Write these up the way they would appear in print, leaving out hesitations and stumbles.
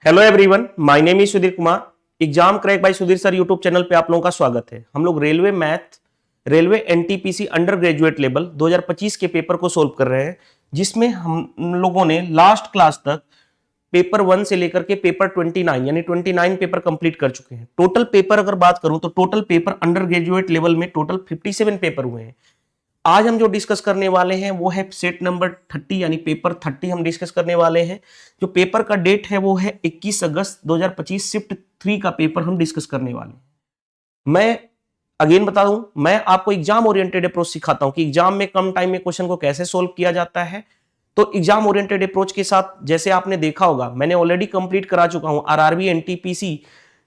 Hello everyone, my name is Sudhir Kumar. Exam crack by Sudhir sir YouTube channel पे आप लोगों का स्वागत है। हम लोग railway math, railway NTPC under graduate level 2025 के पेपर को सोल्व कर रहे हैं, जिसमें हम लोगों ने लास्ट क्लास तक पेपर 1 से लेकर के पेपर 29 यानी 29 पेपर कंप्लीट कर चुके हैं। टोटल पेपर अगर बात करूं तो total paper under graduate level में टोटल 57 पेपर हुए हैं। आज हम जो डिस्कस करने वाले हैं वो है सेट नंबर 30 यानी पेपर 30 हम डिस्कस करने वाले हैं। जो पेपर का डेट है वो है 21 अगस्त 2025। शिफ्ट 3 का पेपर हम डिस्कस करने वाले हैं। मैं अगेन बता दूं, मैं आपको एग्जाम ओरिएंटेड अप्रोच सिखाता हूं कि एग्जाम में कम टाइम में क्वेश्चन को कैसे सोल्व किया जाता है। तो एग्जाम ओरिएंटेड अप्रोच के साथ जैसे आपने देखा होगा, मैंने ऑलरेडी कंप्लीट करा चुका हूं आरआरबी एनटीपीसी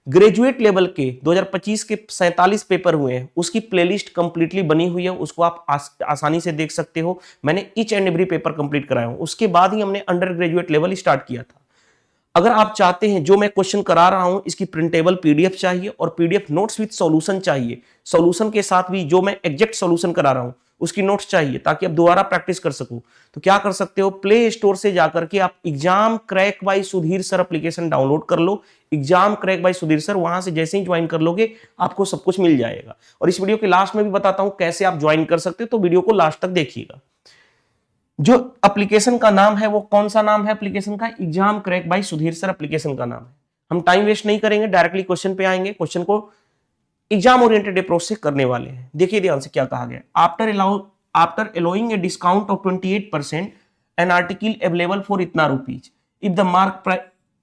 ग्रेजुएट लेवल के 2025 के 47 पेपर हुए हैं, उसकी प्लेलिस्ट कंप्लीटली बनी हुई है, उसको आप आसानी से देख सकते हो। मैंने each and every paper complete कराया हूं। उसके बाद ही हमने अंडर ग्रेजुएट लेवल स्टार्ट किया था। अगर आप चाहते हैं जो मैं क्वेश्चन करा रहा हूं इसकी प्रिंटेबल पीडीएफ चाहिए और पीडीएफ नोट्स विद सॉल्यूशन चाहिए, सॉल्यूशन के साथ भी जो मैं एग्जैक्ट सॉल्यूशन करा रहा हूं उसकी नोट्स चाहिए ताकि आप दोबारा प्रैक्टिस कर सको, तो क्या कर सकते हो, प्ले स्टोर से जाकर के आप exam crack by Sudhir sir application download कर लो। Exam crack by Sudhir sir, वहां से जैसे ही ज्वाइन कर लोगे आपको सब कुछ मिल जाएगा। और इस वीडियो के लास्ट में भी बताता हूं कैसे आप ज्वाइन कर सकते हो, तो वीडियो को लास्ट तक देखिएगा। जो एप्लीकेशन का नाम है वो कौन सा नाम है एप्लीकेशन का? Exam crack by Sudhir sir application का नाम है। हम टाइम वेस्ट नहीं करेंगे, डायरेक्टली क्वेश्चन पे आएंगे। क्वेश्चन को एग्जाम ओरिएंटेड अप्रोच से करने वाले हैं। देखिए ध्यान से क्या कहा गया। After allowing a discount of 28% an article available for इतना rupees, if the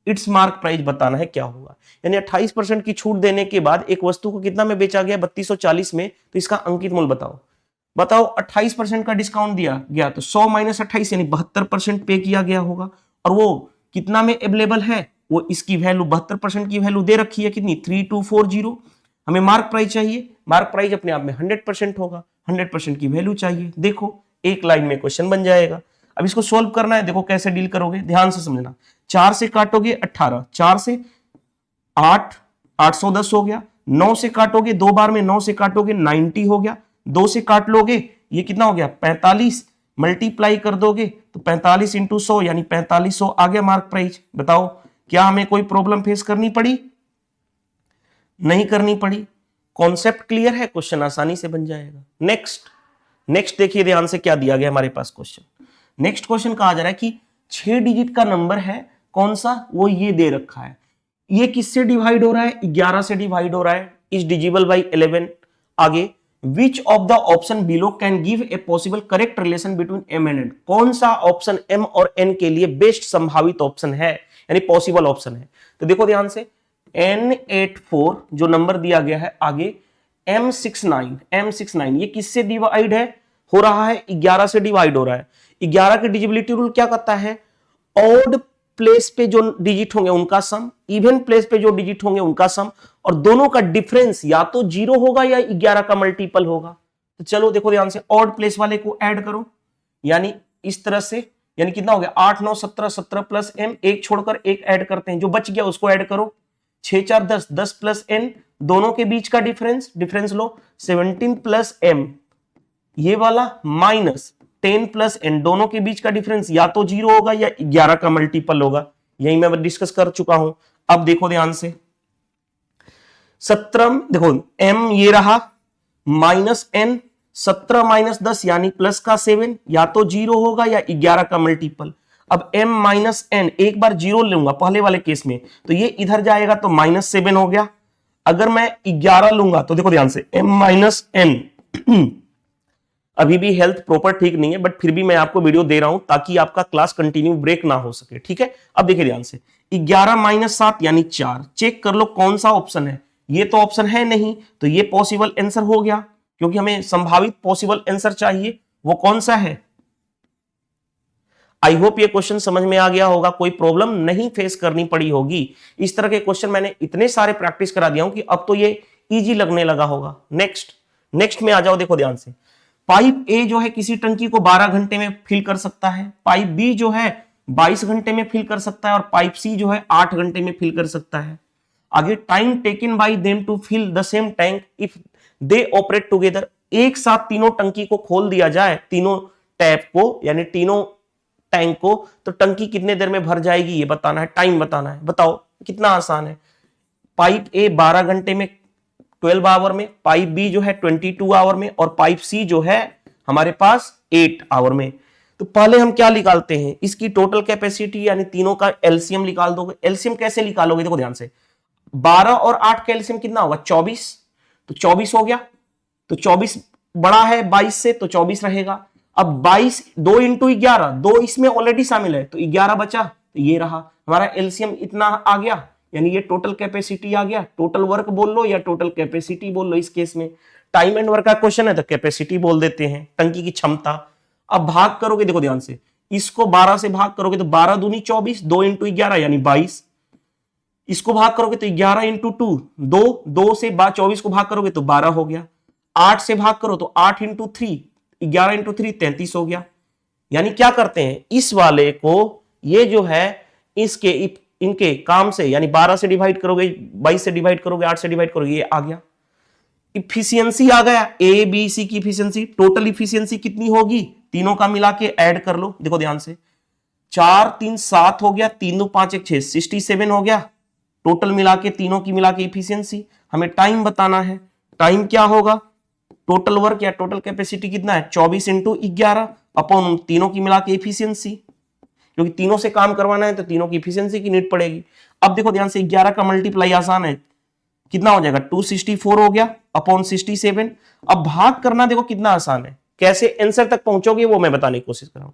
its mark price बताना है क्या होगा। यानी 28% की छूट देने के बाद एक वस्तु को कितना में बेचा गया? 3240 में। तो इसका अंकित मूल्य बताओ 28% का डिस्काउंट दिया गया तो 100 माइनस 28 यानी 72% पे किया गया होगा। और वो कितना में अवेलेबल है? वो इसकी वैल्यू 72% की वैल्यू दे रखी है कितनी? 3240। हमें मार्क प्राइस चाहिए, मार्क प्राइस अपने आप में 100% होगा, 100% की वैल्यू चाहिए। देखो एक लाइन में क्वेश्चन बन जाएगा। अब इसको सोल्व करना है, देखो कैसे डील करोगे, ध्यान से समझना। 4 से काटोगे 18, 4 से 8, 810 हो गया। 9 से काटोगे, दो बार में 9 से काटोगे 90 हो गया। 2 से काट लोगे, ये कितना हो गया? 45। मल्टीप्लाई कर दोगे तो 45 इंटू 100 यानी 4500 आ गया मार्क प्राइस। बताओ क्या हमें कोई प्रॉब्लम फेस करनी पड़ी? नहीं करनी पड़ी। कॉन्सेप्ट क्लियर है, क्वेश्चन आसानी से बन जाएगा। नेक्स्ट देखिए ध्यान से क्या दिया गया हमारे पास क्वेश्चन। नेक्स्ट क्वेश्चन कहा जा रहा है कि 6 डिजिट का नंबर है, कौन सा? वो ये दे रखा है। ये किससे डिवाइड हो रहा है? 11 से डिवाइड हो रहा है। Is डिजिबल by 11। आगे, which of the option below can give a possible correct relation between m and n? कौन सा ऑप्शन m और n के लिए बेस्ट संभावित ऑप्शन है, यानी पॉसिबल ऑप्शन है? तो देखो ध्यान से, N84 जो नंबर दिया गया है, आगे M69 ये किससे डिवाइड है? हो रहा है 11 से डिवाइड हो रहा है। 11 के डिजिबिलिटी रूल क्या कहता है? ऑड प्लेस पे जो डिजिट होंगे उनका सम, इवन प्लेस पे जो डिजिट होंगे उनका सम, और दोनों का डिफरेंस या तो 0 होगा या 11 का मल्टीपल होगा। तो चलो देखो ध्यान से, ऑड प्लेस वाले को ऐड करो, यानी इस तरह से, यानी कितना हो गया? 8 9 17, 17 प्लस m, एक छोड़कर एक ऐड करते हैं, जो बच गया उसको ऐड करो। 6 4 10, 10 प्लस n, दोनों के बीच का डिफरेंस लो, 17 प्लस m ये वाला माइनस 10 प्लस n, दोनों के बीच का डिफरेंस या तो 0 होगा या 11 का मल्टीपल होगा। यही मैं डिस्कस कर चुका हूं। अब देखो ध्यान से, 17 देखो m ये रहा माइनस n, 17 माइनस 10 यानी प्लस का 7, या तो 0 होगा या 11 का मल्टीपल। अब m माइनस n, एक बार 0 लूंगा पहले वाले केस में तो ये इधर जाएगा तो -7 हो गया। अगर मैं 11 लूंगा तो देखो ध्यान से, m माइनस n अभी भी हेल्थ प्रॉपर ठीक नहीं है, बट फिर भी मैं आपको वीडियो दे रहा हूं ताकि आपका क्लास कंटिन्यू ब्रेक ना हो सके, ठीक है। अब देखिए ध्यान से, 11 माइनस 7 यानी 4। चेक कर लो कौन सा ऑप्शन है। ये तो ऑप्शन है नहीं, तो ये पॉसिबल आंसर हो गया, क्योंकि हमें संभावित पॉसिबल आंसर चाहिए। वो कौन सा है? आई होप ये क्वेश्चन समझ में आ गया होगा, कोई प्रॉब्लम नहीं फेस करनी पड़ी होगी। इस तरह के क्वेश्चन मैंने इतने सारे प्रैक्टिस करा दिया हूं कि अब तो ये इजी लगने लगा होगा। नेक्स्ट में आ जाओ, देखो ध्यान से। पाइप ए जो है किसी टंकी को 12 घंटे में फिल कर सकता है, पाइप बी जो है 22 घंटे में फिल कर सकता है, और पाइप सी जो है 8 घंटे में फिल कर सकता है। आगे, time taken by them to fill the same tank if they operate together. एक साथ तीनों टंकी को खोल दिया जाए, तीनों टैप को, यानी तीनों टैंक को, तो टंकी कितने देर में भर जाएगी ये बताना है, टाइम बताना है। बताओ कितना आसान है। पाइप ए 12 घंटे में 12 आवर में, पाइप बी जो है 22 आवर में, और पाइप सी जो है हमारे पास 8 आवर में। तो पहले हम क्या निकालते हैं, इसकी टोटल कैपेसिटी यानी तीनों का एलसीएम निकाल दोगे। एलसीएम कैसे निकालोगे, देखो ध्यान से, 12 और 8 का एलसीएम कितना होगा 24, तो 24 हो गया। तो 24 बड़ा है 22 से, तो 24 रहेगा। अब 22 2 इंटू 11, 2 इसमें ऑलरेडी शामिल है तो 11 बचा, तो ये रहा हमारा एलसीएम, इतना आ गया। यानी ये टोटल कैपेसिटी आ गया। टोटल वर्क बोल लो या टोटल कैपेसिटी बोल लो, इस केस में टाइम एंड वर्क का क्वेश्चन है तो कैपेसिटी बोल देते हैं, टंकी की क्षमता। अब भाग करोगे, देखो ध्यान से, इसको 12 से भाग करोगे तो 12 दूनी 24, 2 इंटू 11 यानी 22। इसको भाग करोगे तो 11 इंटू 2, 2 से 24 को भाग करोगे तो 12 हो गया। 8 से भाग करो तो 8 इंटू 3, 11 इंटू 3 33 हो गया। यानी क्या करते हैं, इस वाले को ये जो है इसके इनके काम से, यानी 12 से डिवाइड करोगे, 22 से डिवाइड करोगे, 8 से डिवाइड करोगे, ये आ गया। इफिशियंसी आ गया, ए बी सी की इफिशियंसी। टोटल इफिशियंसी कितनी होगी, तीनों का मिला के ऐड कर लो, देखो ध्यान से, 4 3 7 हो गया, 3 2 5 1 6 67 हो गया। टोटल मिला के तीनों की मिला के इफिशियंसी। हमें टाइम बताना है, टाइम क्या होगा, टोटल वर्क या टोटल कैपेसिटी कितना है 24 इंटू 11 अपॉन तीनों की मिला के इफिशियंसी, क्योंकि तीनों से काम करवाना है तो तीनों की इफिशियंसी की नीड पड़ेगी। अब देखो ध्यान से, 11 का मल्टीप्लाई आसान है, कितना हो जाएगा 264 हो गया अपॉन 67। अब भाग करना देखो कितना आसान है, कैसे आंसर तक पहुंचोगे वो मैं बताने की कोशिश कर रहा हूं।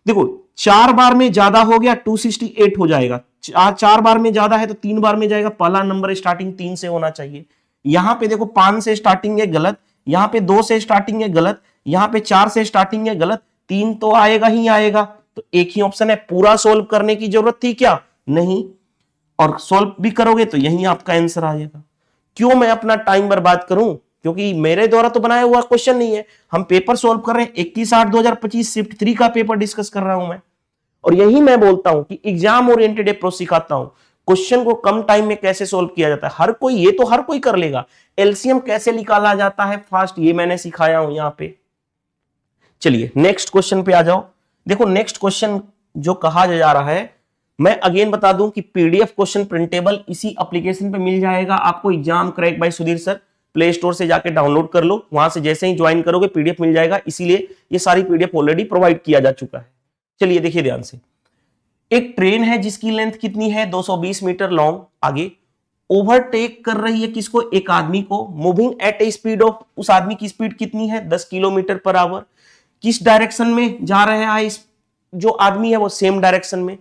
देखो 4 बार में ज्यादा हो गया 268 हो जाएगा, 4 बार में ज्यादा है तो 3 बार में जाएगा। पहला नंबर स्टार्टिंग 3 से होना चाहिए। यहां पे देखो 5 से स्टार्टिंग है गलत, यहां पे 2 से स्टार्टिंग है गलत, यहां पे 4 से स्टार्टिंग है गलत, 3 तो आएगा ही आएगा। तो एक ही ऑप्शन है, पूरा सोल्व करने की जरूरत थी क्या, नहीं। और सोल्व भी करोगे तो यही आपका आंसर आ जाएगा। क्यों मैं अपना टाइम बर्बाद करूं, क्योंकि मेरे द्वारा तो बनाया हुआ क्वेश्चन नहीं है, हम पेपर सोल्व कर रहे हैं। 21/8/2025 शिफ्ट 3 का पेपर डिस्कस कर रहा हूं मैं। और यही मैं बोलता हूं कि एग्जाम ओरिएंटेड अप्रोच सिखाता हूं, क्वेश्चन को कम टाइम में कैसे सोल्व किया जाता है। हर कोई, ये तो हर कोई कर लेगा, एलसीएम कैसे निकाला जाता है फास्ट, ये मैंने सिखाया हूं यहां पे। चलिए नेक्स्ट क्वेश्चन पे आ जाओ। देखो नेक्स्ट क्वेश्चन जो कहा जा रहा है, मैं अगेन बता दूं कि पीडीएफ क्वेश्चन प्रिंटेबल इसी एप्लीकेशन पे मिल जाएगा आपको, exam crack by Sudhir sir. Play store से जाके डाउनलोड कर लो, वहां से जैसे ही ज्वाइन करोगे पीडीएफ मिल जाएगा, इसीलिए ये सारी पीडीएफ ऑलरेडी प्रोवाइड किया जा चुका है। चलिए देखिए ध्यान से, एक ट्रेन है जिसकी लेंथ कितनी है 220 मीटर लॉन्ग, आगे ओवरटेक कर रही है किसको, एक आदमी को, moving at A speed of, उस आदमी की स्पीड कितनी है 10 किलोमीटर पर आवर। किस डायरेक्शन में जा रहे हैं इस जो आदमी है, वो सेम डायरेक्शन में।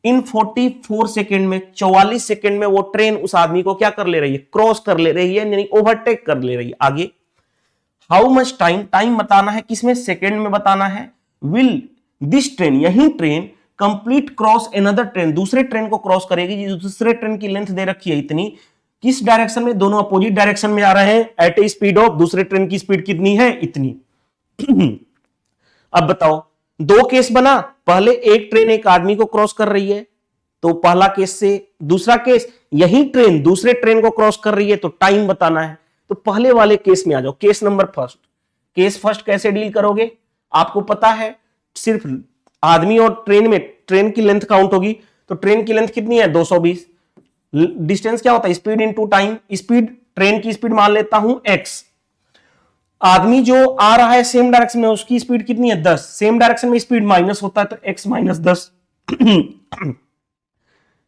इन 44 सेकेंड में, 44 सेकेंड में वो ट्रेन उस आदमी को क्या कर ले रही है, क्रॉस कर ले रही है, यानी ओवरटेक कर ले रही है। आगे हाउ मच टाइम, टाइम बताना है, किसमें, सेकेंड में बताना है। विल दिस ट्रेन, यही train complete cross another train, दूसरे ट्रेन को क्रॉस करेगी, दूसरे ट्रेन की लेंथ दे रखी है इतनी, किस डायरेक्शन में, दोनों अपोजिट डायरेक्शन में आ रहे हैं, एट ए स्पीड ऑफ, दूसरे ट्रेन की स्पीड कितनी है, इतनी। अब बताओ, दो केस बना, पहले एक ट्रेन एक आदमी को क्रॉस कर रही है, तो पहला केस से, दूसरा केस यही ट्रेन दूसरे ट्रेन को क्रॉस कर रही है, तो टाइम बताना है। तो पहले वाले केस में आ जाओ, case number first. Case first कैसे डील करोगे, आपको पता है, सिर्फ आदमी और ट्रेन में ट्रेन की लेंथ काउंट होगी, तो ट्रेन की लेंथ कितनी है 220। डिस्टेंस क्या होता है, speed into time, speed, train की स्पीड मान लेता हूं x, आदमी जो आ रहा है सेम डायरेक्शन में उसकी स्पीड कितनी है 10, सेम डायरेक्शन में स्पीड माइनस होता है तो x माइनस 10।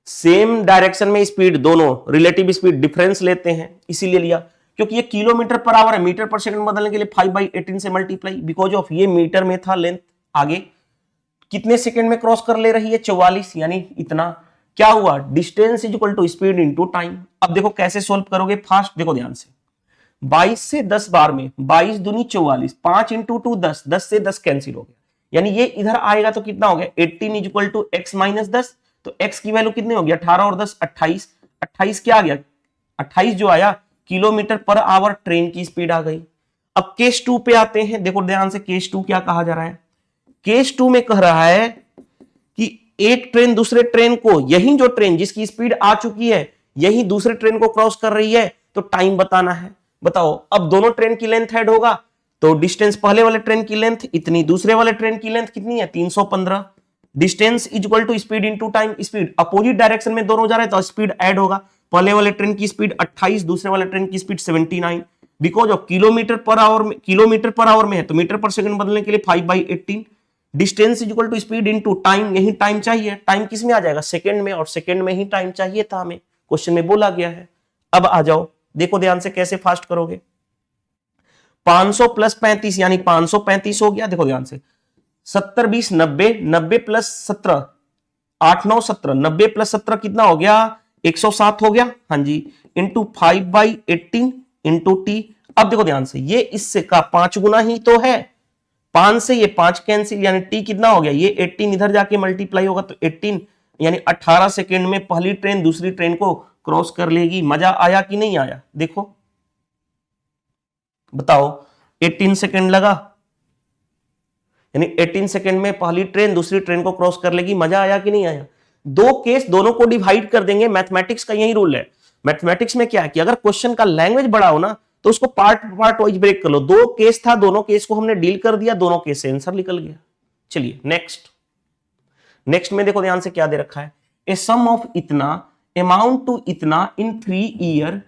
सेम डायरेक्शन में स्पीड, दोनों रिलेटिव स्पीड डिफरेंस लेते हैं, इसीलिए लिया, क्योंकि ये किलोमीटर पर आवर है, मीटर पर सेकंड बदलने के लिए 5/18 से मल्टीप्लाई, बिकॉज ऑफ ये मीटर में था लेंथ। आगे कितने सेकंड में क्रॉस कर ले रही है 44, यानी इतना। क्या हुआ, distance is equal to speed into time. अब देखो कैसे सोल्व करोगे फास्ट, देखो ध्यान से, 22 से 10 बार में, 22 दूनी 44, 5 इंटू 2 10, 10 से 10 कैंसिल हो गया, यानी ये इधर आएगा तो कितना हो गया 18 is equal to x minus 10, तो x की वैल्यू कितनी होगी 18 और 10 28, 28 क्या आ गया, 28 जो आया किलोमीटर पर आवर ट्रेन की स्पीड आ गई। अब केस 2 पे आते हैं, देखो ध्यान से, केस 2 क्या कहा जा रहा है, केस 2 में कह रहा है कि एक ट्रेन दूसरे ट्रेन को, यही जो ट्रेन जिसकी स्पीड आ चुकी है यही दूसरे ट्रेन को क्रॉस कर रही है, तो टाइम बताना है। बताओ, अब दोनों ट्रेन की लेंथ ऐड होगा तो डिस्टेंस, पहले वाले ट्रेन की लेंथ इतनी, दूसरे वाले ट्रेन की लेंथ कितनी है 315, distance is equal to speed into time, speed opposite direction में दोनों जा रहे हैं तो स्पीड ऐड होगा। पहले वाले ट्रेन की स्पीड 28, दूसरे वाले ट्रेन की speed 79, because of kilometre per hour में है तो मीटर पर सेकंड बदलने के लिए 5/18। Distance is equal to speed into time, यही टाइम चाहिए, टाइम किस में आ जाएगा, सेकंड में, और सेकंड में ही टाइम चाहिए था हमें, क्वेश्चन में बोला गया है। अब आ जाओ, देखो ध्यान से कैसे फास्ट करोगे। 500 प्लस 35 यानी 535 हो गया, देखो ध्यान से, 70 20 90, 90 प्लस 17 8 9 17, 90 प्लस 17 कितना हो गया, 107 हो गया, हाँ जी, इंटू 5/18 इंटू टी। अब देखो ध्यान से, ये इससे का 5 गुना ही तो है, 5 से ये 5 कैंसिल, यानी टी कितना हो गया, ये 18 इधर जाके मल्टीप्लाई होगा तो 18, यानी 18 सेकेंड में पहली ट्रेन दूसरी ट्रेन को क्रॉस कर लेगी। मजा आया कि नहीं आया, देखो बताओ, 18 सेकेंड लगा, यानी 18 सेकेंड में पहली ट्रेन दूसरी ट्रेन को क्रॉस कर लेगी। मजा आया कि नहीं आया। दो केस, दोनों को डिवाइड कर देंगे, मैथमेटिक्स का यही रूल है। मैथमेटिक्स में क्या है कि अगर क्वेश्चन का लैंग्वेज बड़ा हो ना तो उसको पार्ट पार्ट वाइज ब्रेक कर लो। दो केस था, दोनों केस को हमने डील कर दिया, दोनों केस से आंसर निकल गया। चलिए नेक्स्ट में देखो ध्यान से क्या दे रखा है, ए सम ऑफ इतना अमाउंट टू इतना in 3 year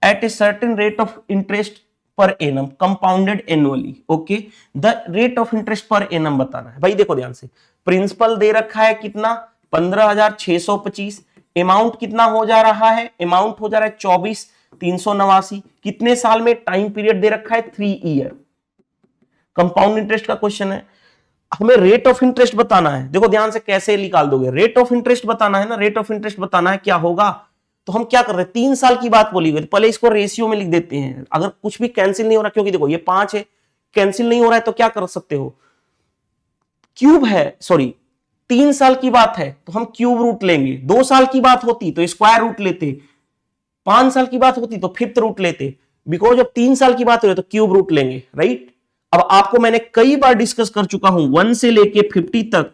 at a certain rate of interest per annum compounded annually. Okay, the rate of interest per annum बताना है। भाई देखो ध्यान से, प्रिंसिपल दे रखा है कितना, 15,625, अमाउंट कितना हो जा रहा है, अमाउंट हो जा रहा है 24,389, कितने साल में, टाइम पीरियड दे रखा है 3 ईयर, कंपाउंड इंटरेस्ट का क्वेश्चन है। हमें रेट ऑफ इंटरेस्ट बताना है। देखो ध्यान से कैसे निकाल दोगे, रेट ऑफ इंटरेस्ट बताना है ना, रेट ऑफ इंटरेस्ट बताना है, क्या होगा, तो हम क्या कर रहे हैं, 3 साल की बात बोली हुई, पहले इसको रेशियो में लिख देते हैं। अगर कुछ भी कैंसिल नहीं हो रहा, क्योंकि देखो ये 5 है, कैंसिल नहीं हो रहा है तो क्या कर सकते हो, क्यूब है, सॉरी 3 साल की बात है तो हम क्यूब रूट लेंगे, 2 साल की बात होती तो स्क्वायर रूट लेते, 5 साल की बात होती तो फिफ्थ रूट लेते, बिकॉज अब 3 साल की बात हो रही है तो क्यूब रूट लेंगे, राइट। अब आपको मैंने कई बार डिस्कस कर चुका हूं, 1 से लेके 50 तक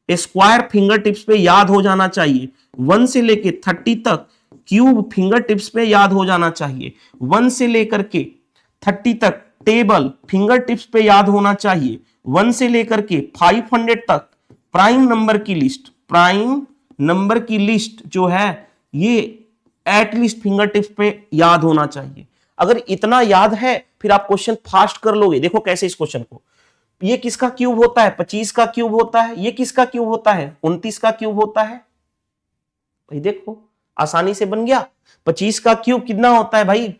स्क्वायर फिंगर टिप्स पे याद हो जाना चाहिए, 1 से लेके 30 तक क्यूब फिंगर टिप्स पे याद हो जाना चाहिए, 1 से लेकर के 30 तक टेबल फिंगर टिप्स पे याद होना चाहिए, 1 से लेकर के 500 तक प्राइम नंबर की लिस्ट जो है ये एटलीस्ट फिंगर टिप्स पे याद होना चाहिए। अगर इतना याद है फिर आप क्वेश्चन फास्ट कर लोगे। देखो कैसे इस क्वेश्चन को, ये किसका क्यूब होता है, 25 का क्यूब होता है, ये किसका क्यूब होता है, 29 का क्यूब होता है। भाई देखो आसानी से बन गया, 25 का क्यूब कितना होता है भाई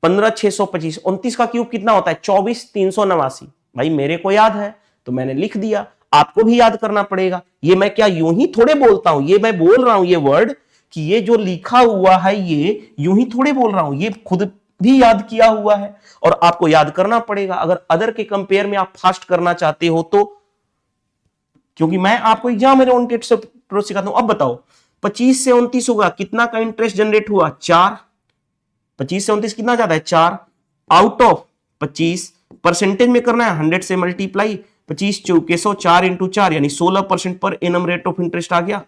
15,625, 29 का क्यूब कितना होता है 24,389। भाई मेरे को याद है तो मैंने लिख दिया, आपको भी याद करना पड़ेगा। ये मैं क्या यूं ही थोड़े बोलता हूं, ये मैं बोल रहा हूं ये वर्ड कि ये जो लिखा हुआ है ये यूं ही थोड़े बोल रहा हूं, ये खुद भी याद किया हुआ है और आपको याद करना पड़ेगा अगर अदर के कंपेयर में आप फास्ट करना चाहते हो तो, क्योंकि मैं आपको एग्जाम ओरिएंटेड से सिखाता हूं। अब बताओ 25 से 29 होगा, कितना का इंटरेस्ट जनरेट हुआ 4, 25 से 29 कितना जाता है 4, आउट ऑफ 25 परसेंटेज में करना है 100 से मल्टीप्लाई, 25 चौके 100, 4 इंटू 4 यानी 16% पर एनम रेट ऑफ इंटरेस्ट आ गया।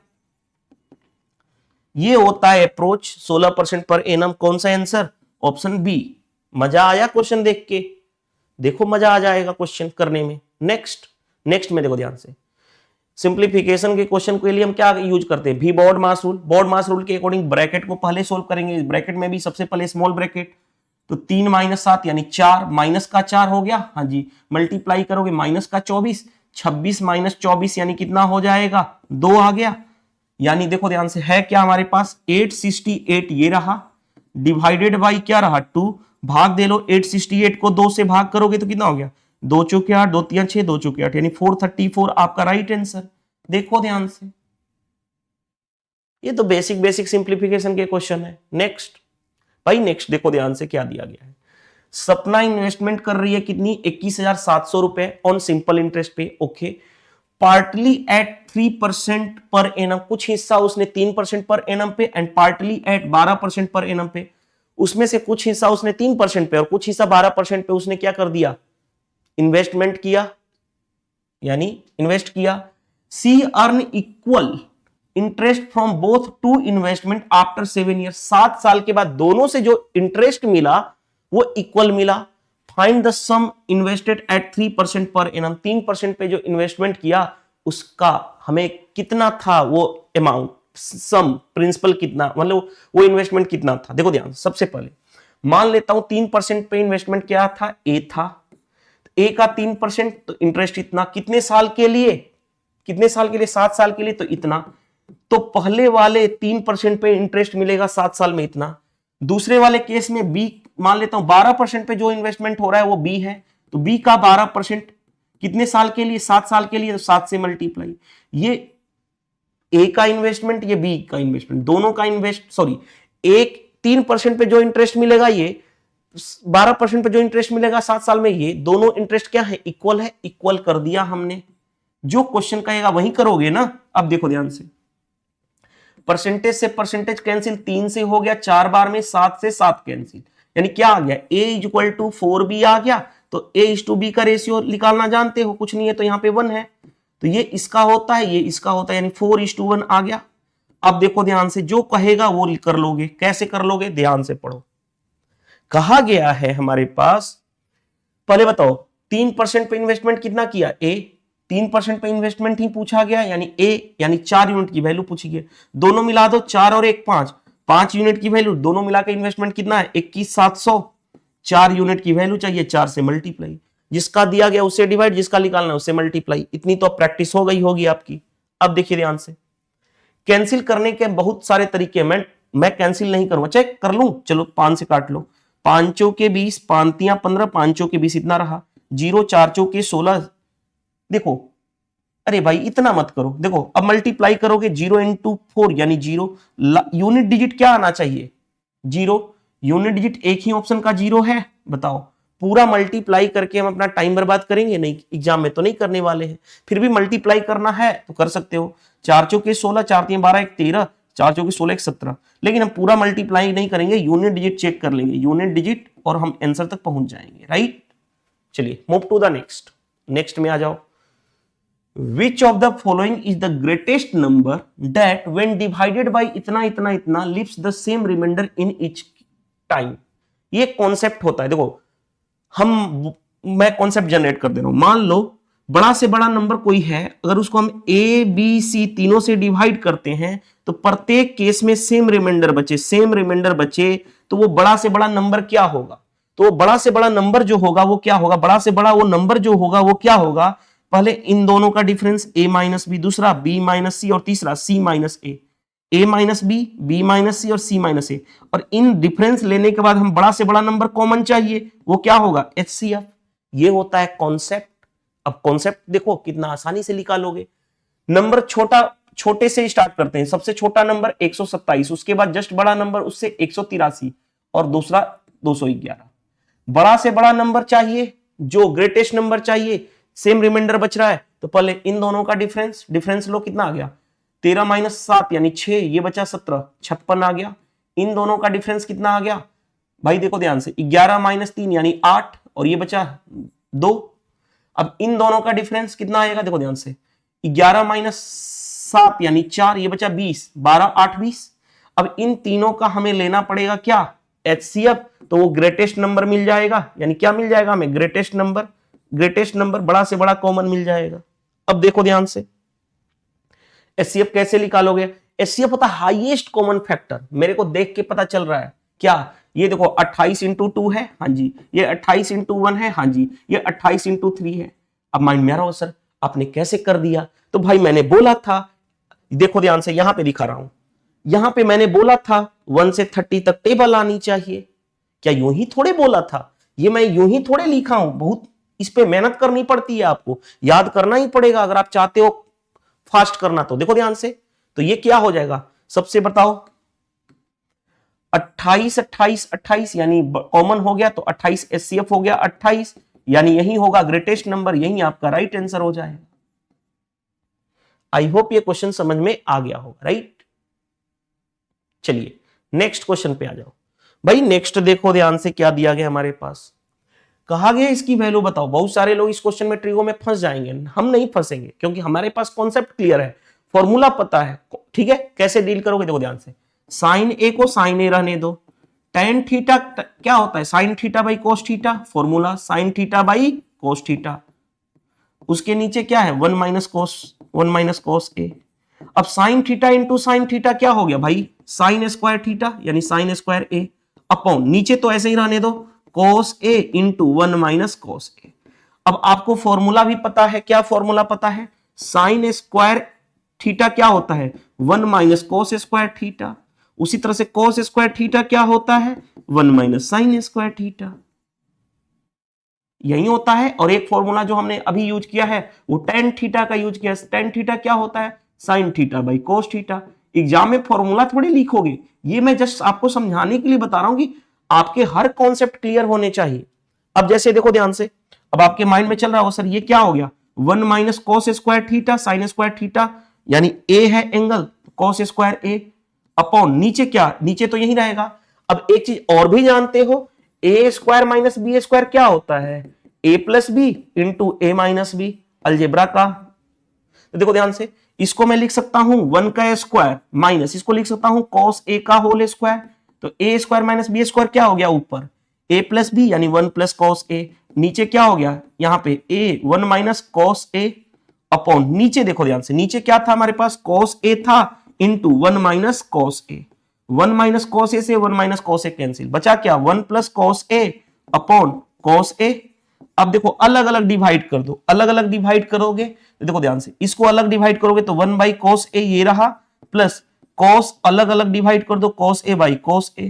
ये होता है अप्रोच 16% पर एनम। कौन सा आंसर, ऑप्शन बी। मजा आया क्वेश्चन देख के, देखो मजा आ जाएगा क्वेश्चन करने में। नेक्स्ट में देखो ध्यान से, सिंप्लीफिकेशन के क्वेश्चन के लिए हम क्या यूज करते हैं, भी बॉड मास रूल। बॉड मास रूल के अकॉर्डिंग ब्रैकेट को पहले सोल्व करेंगे, ब्रैकेट में भी सबसे पहले स्मॉल ब्रैकेट, तो 3 - 7 यानी 4, माइनस का 4 हो गया, हाँ जी, मल्टीप्लाई करोगे माइनस का 24, 26 - 24 यानी कितना हो जाएगा 2 आ गया। यानी देखो ध्यान से है क्या हमारे पास 868 ये रहा, डिवाइडेड बाई क्या रहा 2, भाग दे लो 868 को 2 से भाग करोगे तो कितना हो गया 2 चौके 8, 2 3 6, 2 चौके 8 यानी 434 आपका राइट आंसर। देखो ध्यान से, ये तो बेसिक सिंप्लीफिकेशन के क्वेश्चन है। नेक्स्ट देखो ध्यान से क्या दिया गया है, सपना इन्वेस्टमेंट कर रही है कितनी 21,700 रुपए ऑन सिंपल इंटरेस्ट पे। Okay, partly at 3% per annum, कुछ हिस्सा उसने 3% पर एनम पे and partly eight 12% per annum पे, उसमें से कुछ हिस्सा उसने 3% पे और कुछ हिस्सा 12% पे उसने क्या कर दिया, इन्वेस्टमेंट किया, यानी इन्वेस्ट किया। She earn equal interest from both two investment after 7 year, 7 साल के बाद दोनों से जो इंटरेस्ट मिला वो इक्वल मिला। Find the sum invested at 3% per annum, 3% पे जो इन्वेस्टमेंट किया उसका हमें कितना था वो अमाउंट, सम, प्रिंसिपल कितना, मतलब वो इन्वेस्टमेंट कितना था। देखो ध्यान, सबसे पहले मान लेता हूं 3% पे इन्वेस्टमेंट क्या था, ए था। ए का 3% तो इंटरेस्ट इतना, कितने साल के लिए, कितने साल के लिए, 7 साल के लिए, तो इतना। तो पहले वाले 3% पे इंटरेस्ट मिलेगा 7 साल में इतना। दूसरे वाले केस में बी मान लेता हूं 12% पे जो इन्वेस्टमेंट हो रहा है वो बी है, तो बी का 12% कितने साल के लिए, 7 साल के लिए, तो 7 से मल्टीप्लाई। ये ए का इन्वेस्टमेंट, ये बी का इन्वेस्टमेंट, दोनों का इन्वेस्ट, सॉरी, एक 3% पे जो इंटरेस्ट मिलेगा, ये 12% पे जो इंटरेस्ट मिलेगा 7 साल में, ये दोनों इंटरेस्ट क्या है, इक्वल है, इक्वल कर दिया हमने। जो क्वेश्चन कहेगा वही करोगे ना। अब देखो ध्यान से, परसेंटेज से परसेंटेज कैंसिल, 3 से हो गया 4 बार में, 7 से 7 कैंसिल, यानी क्या आ गया, a इक्वल टू 4b आ गया। तो a इज टू बी का रेशियो निकालना जानते हो, कुछ नहीं है तो यहां पे 1 है, तो ये इसका होता है, ये इसका होता है, यानी 4:1 आ गया। अब देखो ध्यान से, जो कहेगा वो कर लोगे। कैसे कर लोगे, ध्यान से पढ़ो। कहा गया है हमारे पास, पहले बताओ 3% पे इन्वेस्टमेंट कितना किया, ए, 3% पे इन्वेस्टमेंट ही पूछा गया, यानी ए, यानी 4 यूनिट की वैल्यू पूछी गई। दोनों मिला दो, 4 और 1 5, 5 यूनिट की वैल्यू, दोनों मिलाकर इन्वेस्टमेंट कितना है, 21,700। 4 यूनिट की वैल्यू चाहिए, 4 से मल्टीप्लाई, जिसका दिया गया उससे डिवाइड, जिसका निकालना है उससे मल्टीप्लाई। इतनी तो प्रैक्टिस हो गई होगी आपकी। अब देखिए ध्यान से, कैंसिल करने के बहुत सारे तरीके, मैं कैंसिल नहीं करूंगा, चेक कर लूं, चलो 5 से काट लो, 5 के 20, 5 15, 5 के 20 इतना रहा, 0 4 के 16। देखो, अरे भाई इतना मत करो, देखो अब मल्टीप्लाई करोगे, 0 इंटू 4 यानी 0, यूनिट डिजिट क्या आना चाहिए, 0, यूनिट डिजिट एक ही ऑप्शन का 0 है, बताओ। पूरा मल्टीप्लाई करके हम अपना टाइम बर्बाद करेंगे नहीं, एग्जाम में तो नहीं करने वाले हैं, फिर भी मल्टीप्लाई करना है तो कर सकते हो। 4 चौके 16, 4 3 12 1 13, 4 चौके 16 1 17, लेकिन हम पूरा मल्टीप्लाई नहीं करेंगे, यूनिट डिजिट चेक कर लेंगे, यूनिट डिजिट, और हम आंसर तक पहुंच जाएंगे, राइट। चलिए move to the next, next में आ जाओ। Which of the following is the greatest number that when divided by इतना इतना इतना leaves the same remainder in each time? ये कॉन्सेप्ट होता है, देखो मैं कॉन्सेप्ट जनरेट कर दे रहा हूं। मान लो बड़ा से बड़ा नंबर कोई है, अगर उसको हम ए बी सी तीनों से डिवाइड करते हैं तो प्रत्येक केस में सेम रिमाइंडर बचे, सेम रिमाइंडर बचे, तो वो बड़ा से बड़ा नंबर क्या होगा, तो बड़ा से बड़ा नंबर जो होगा वो क्या होगा, बड़ा से बड़ा वो नंबर जो होगा वो क्या होगा, पहले इन दोनों का डिफरेंस a माइनस बी, दूसरा b माइनस सी, और तीसरा c minus a minus B, b minus C और c माइनस a। और इन डिफरेंस लेने के बाद हम बड़ा से बड़ा नंबर कॉमन चाहिए, वो क्या होगा, HCF। ये होता है कॉन्सेप्ट। अब कॉन्सेप्ट देखो कितना आसानी से निकालोगे। नंबर छोटे से स्टार्ट करते हैं, सबसे छोटा नंबर 127, उसके बाद जस्ट बड़ा नंबर उससे 183 और दूसरा 211। बड़ा से बड़ा नंबर चाहिए, जो ग्रेटेस्ट नंबर चाहिए, सेम रिमाइंडर बच रहा है, तो पहले इन दोनों का डिफरेंस लो, कितना आ गया, 13 माइनस 7 यानी 6, ये बचा 17, 56 आ गया। इन दोनों का डिफरेंस कितना आ गया भाई, देखो ध्यान से, 11 माइनस 3 यानी 8, और ये बचा 2। अब इन दोनों का डिफरेंस कितना आएगा, देखो ध्यान से, 11 माइनस 7 यानी 4, ये बचा 20, 12 8 20। अब इन तीनों का हमें लेना पड़ेगा क्या, HCF, तो वो ग्रेटेस्ट नंबर मिल जाएगा, यानी क्या मिल जाएगा हमें, ग्रेटेस्ट नंबर, बड़ा से बड़ा कॉमन मिल जाएगा। अब देखो ध्यान से, HCF कैसे निकालोगे, HCF होता है हाईएस्ट कॉमन फैक्टर। मेरे को देख के पता चल रहा है क्या, ये देखो 28 इंटू 2 है, हाँ जी, ये 28 इंटू 1 है, हाँ जी, ये 28 इंटू 3 है। अब माइंड में आ रहा हो सर आपने कैसे कर दिया, तो भाई मैंने बोला था, देखो ध्यान से यहां पे दिखा रहा हूं, यहां पे मैंने बोला था 1 से 30 तक टेबल आनी चाहिए। क्या यूं ही थोड़े बोला था, ये मैं यूं ही थोड़े लिखा हूं, बहुत इस पे मेहनत करनी पड़ती है, आपको याद करना ही पड़ेगा अगर आप चाहते हो फास्ट करना। तो देखो ध्यान से, तो ये क्या हो जाएगा, सबसे बताओ 28 28 28 यानी कॉमन हो गया, तो 28 HCF हो गया 28, यानी यही होगा ग्रेटेस्ट नंबर, यही आपका राइट आंसर हो जाएगा। आई होप ये क्वेश्चन समझ में आ गया होगा, राइट। चलिए नेक्स्ट क्वेश्चन पे आ जाओ भाई। नेक्स्ट देखो ध्यान से क्या दिया गया हमारे पास, कहा गया इसकी वैल्यू बताओ। बहुत सारे लोग इस क्वेश्चन में ट्रिगो में फंस जाएंगे, हम नहीं फंसेंगे क्योंकि हमारे पास कॉन्सेप्ट क्लियर है, फॉर्मूला पता है, ठीक है। कैसे डील करोगे, देखो ध्यान से, साइन ए को साइन ए रहने दो, टेन थीटा क्या होता है, sine theta by cos theta, formula sine theta by cos theta. उसके नीचे क्या है, 1 माइनस कोस ए, अब sine theta into sine theta क्या हो गया भाई, साइन स्क्वायर थीटा यानी साइन स्क्वायर ए, अपॉन नीचे तो ऐसे ही रहने दो कोस ए इंटू 1 माइनस कोस ए। अब आपको फॉर्मूला भी पता है, क्या फॉर्मूला पता है, साइन स्क्वायर थीटा क्या होता है 1 माइनस कोस स्क्वायर थीटा, उसी तरह से कोस स्क्वायर थीटा क्या होता है 1 माइनस साइन स्क्वायर थीटा, यही होता है। और एक फॉर्मूला जो हमने अभी यूज किया है वो टेन थीटा का यूज किया, टेन थीटा क्या होता है sine theta by cos theta. Exam में फॉर्मूला थोड़े लिखोगे, ये मैं जस्ट आपको समझाने के लिए बता रहा हूं कि आपके हर कॉन्सेप्ट क्लियर होने चाहिए। अब जैसे देखो ध्यान से, अब आपके माइंड में चल रहा हो सर ये क्या हो गया 1 minus cos square theta sine square theta, यानी ए है एंगल कोस स्क्वायर ए, अपॉन नीचे क्या, नीचे तो यही रहेगा। अब एक चीज और भी जानते हो, ए स्क्वायर माइनस बी स्क्वायर क्या होता है ए प्लस बी इंटू ए माइनस बी, अलजेब्रा का। तो देखो ध्यान से, इसको मैं लिख सकता हूं 1 का स्क्वायर माइनस इसको लिख सकता हूं कॉस ए का होल स्क्वायर, तो ए स्क्वायर माइनस बी स्क्वायर क्या हो गया ऊपर ए प्लस बी यानी 1 प्लस कॉस ए, नीचे क्या हो गया यहां पे ए 1 माइनस कॉस ए, अपॉन नीचे देखो ध्यान से, नीचे क्या था हमारे पास कॉस ए था into 1 minus cos A, 1 minus cos A से 1 माइनस कॉस ए कैंसिल, बचा क्या 1 plus cos A upon cos A. अब देखो अलग अलग डिवाइड कर दो, अलग अलग डिवाइड करोगे तो देखो ध्यान से, इसको अलग डिवाइड करोगे तो 1 बाई कॉस ए ये रहा, प्लस कॉस अलग अलग डिवाइड कर दो cos A by cos A,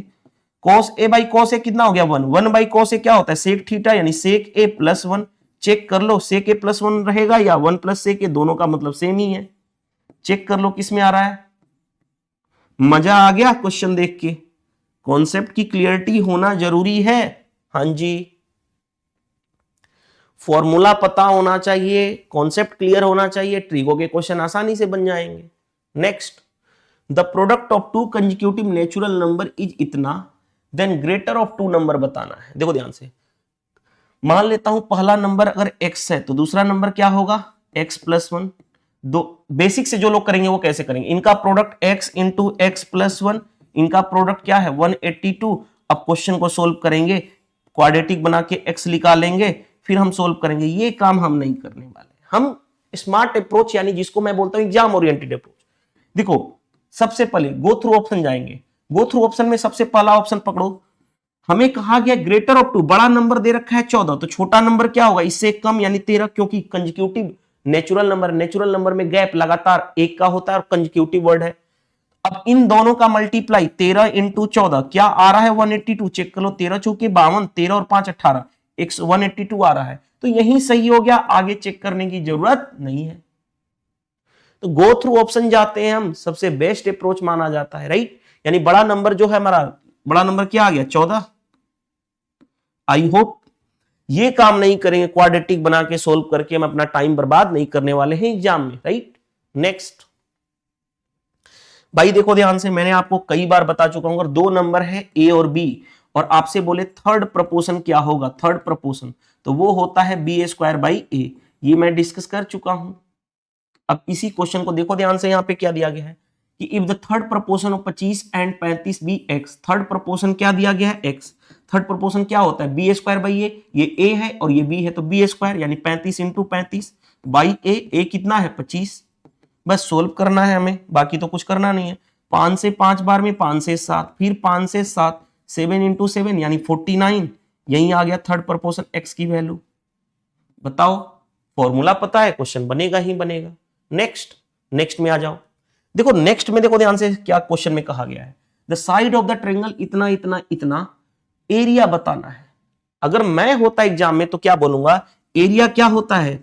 cos A by cos A कितना हो गया 1, 1 बाई कॉस ए क्या होता है सेक थीटा यानी सेक ए प्लस 1, चेक कर लो सेक ए प्लस 1 रहेगा या 1 प्लस सेक ए, दोनों का मतलब सेम ही है, चेक कर लो किस में आ रहा है। मजा आ गया क्वेश्चन देख के, कॉन्सेप्ट की क्लियरिटी होना जरूरी है। हां जी, फॉर्मूला पता होना चाहिए, कॉन्सेप्ट क्लियर होना चाहिए, ट्रिगो के क्वेश्चन आसानी से बन जाएंगे। Next, the product of two consecutive natural number is इतना, then greater of two number बताना है। देखो ध्यान से, मान लेता हूं पहला नंबर अगर x है तो दूसरा नंबर क्या होगा x प्लस 1, दो बेसिक से जो लोग करेंगे वो कैसे करेंगे, इनका product x into x plus 1, इनका प्रोडक्ट क्या है 182। अब क्वेश्चन को सोल्व करेंगे, क्वाड्रेटिक बना के x निकालेंगे, फिर हम सोल्व करेंगे। ये काम हम नहीं करने वाले, हम स्मार्ट अप्रोच यानी जिसको मैं बोलता हूं एग्जाम ओरिएंटेड अप्रोच। देखो सबसे पहले गो थ्रू ऑप्शन जाएंगे, गो थ्रू ऑप्शन में सबसे पहला ऑप्शन पकड़ो, हमें कहा गया ग्रेटर ऑफ टू, बड़ा नंबर दे रखा है 14, तो छोटा नंबर क्या होगा इससे कम यानी 13, क्योंकि कंसेक्यूटिव नेचुरल नंबर में गैप लगातार एक का होता है और कंसेक्यूटिव वर्ड है। अब इन दोनों का मल्टीप्लाई 13 इंटू 14 क्या आ रहा है 182, चेक कर लो 13 चौके 52, 13 और 5 18, 182 आ रहा है, तो यही सही हो गया, आगे चेक करने की जरूरत नहीं है। तो गो थ्रू ऑप्शन जाते हैं हम, सबसे बेस्ट अप्रोच माना जाता है, राइट। यानी बड़ा नंबर जो है हमारा, बड़ा नंबर क्या आ गया 14। आई होप ये काम नहीं करेंगे, क्वाड्रेटिक बना के सोल्व करके हम अपना टाइम बर्बाद नहीं करने वाले हैं एग्जाम में, राइट। नेक्स्ट भाई देखो ध्यान से, मैंने आपको कई बार बता चुका हूं, अगर दो नंबर है ए और बी और आपसे बोले थर्ड प्रपोर्शन क्या होगा, थर्ड प्रपोर्शन तो वो होता है बी स्क्वायर बाई ए, ये मैं डिस्कस कर चुका हूं। अब इसी क्वेश्चन को देखो ध्यान से, यहां पे क्या दिया गया है कि if the third proportion of 25 and 35 be X, third proportion क्या दिया गया है एक्स, थर्ड प्रपोर्शन क्या होता है बी स्क्वायर बाई ए, ये ए है और ये बी है तो बी स्क्वायर यानी 35 इंटू 35 बाई ए कितना है 25, बस सोल्व करना है हमें, बाकी तो कुछ करना नहीं है। 5 से 5 बार में 5 से 7, फिर 5 से 7, 7 इंटू 7 यानी 49, यही आ गया थर्ड प्रपोर्शन एक्स की वैल्यू। बताओ फॉर्मूला पता है, क्वेश्चन बनेगा ही बनेगा। नेक्स्ट में आ जाओ, देखो नेक्स्ट में देखो ध्यान से क्या क्वेश्चन में कहा गया है, the side of the triangle इतना इतना इतना, एरिया बताना है। अगर मैं होता एग्जाम में तो क्या बोलूंगा, एरिया क्या होता है,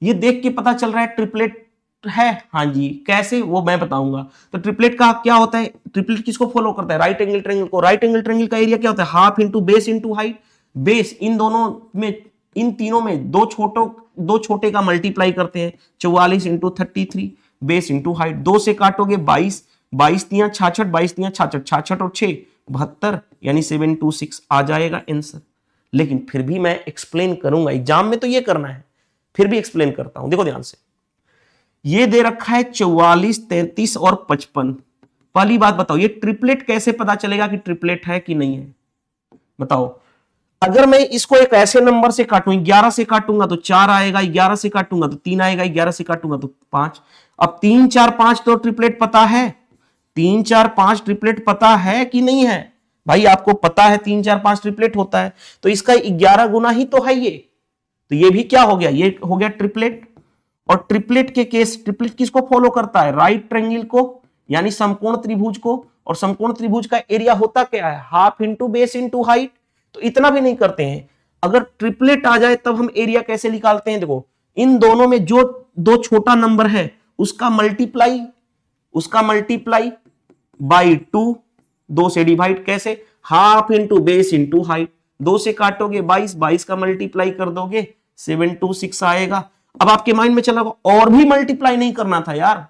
ये देख के पता चल रहा है ट्रिपलेट है, हाँ जी कैसे वो मैं बताऊंगा। तो ट्रिपलेट का क्या होता है, ट्रिपलेट किसको फॉलो करता है राइट एंगल ट्रायंगल को, राइट एंगल ट्रायंगल का एरिया क्या होता है half into base into height, base in दोनों में, इन तीनों में दो छोटे का मल्टीप्लाई करते हैं 44 इंटू 33, बेस इंटू हाइट, 2 से काटोगे 22, 22 तियां 66, 22 तियां 66, 66 और 6 72 यानी 726 आ जाएगा आंसर। लेकिन फिर भी मैं एक्सप्लेन करूंगा, एग्जाम में तो ये करना है, फिर भी एक्सप्लेन करता हूं। देखो ध्यान से, ये दे रखा है 44, 33 और 55। पहली बात बताओ ये ट्रिपलेट कैसे पता चलेगा कि ट्रिपलेट है कि नहीं है, बताओ। अगर मैं इसको एक ऐसे नंबर से काटूं, 11 से काटूंगा तो 4 आएगा, 11 से काटूंगा तो 3 आएगा, 11 से काटूंगा तो 5। अब 3 4 5 तो ट्रिपलेट पता है, 3 4 5 ट्रिपलेट पता है कि नहीं है भाई? आपको पता है 3 4 5 ट्रिपलेट होता है, तो इसका 11 गुना ही तो है ये। तो ये भी क्या हो गया? ये हो गया ट्रिपलेट। और ट्रिपलेट के केस, ट्रिपलेट किसको फॉलो करता है? राइट ट्रायंगल को, यानी समकोण त्रिभुज को। और समकोण त्रिभुज का एरिया होता क्या है? Half into base into height. तो इतना भी नहीं करते हैं। अगर ट्रिपलेट आ जाए तब हम एरिया कैसे निकालते हैं? देखो, इन दोनों में जो दो छोटा नंबर है उसका मल्टीप्लाई बाई 2, 2 से डिवाइड। कैसे? Half into base into height. 2 से काटोगे 22, 22 का मल्टीप्लाई कर दोगे 726 आएगा। अब आपके माइंड में चला और भी मल्टीप्लाई नहीं करना था यार,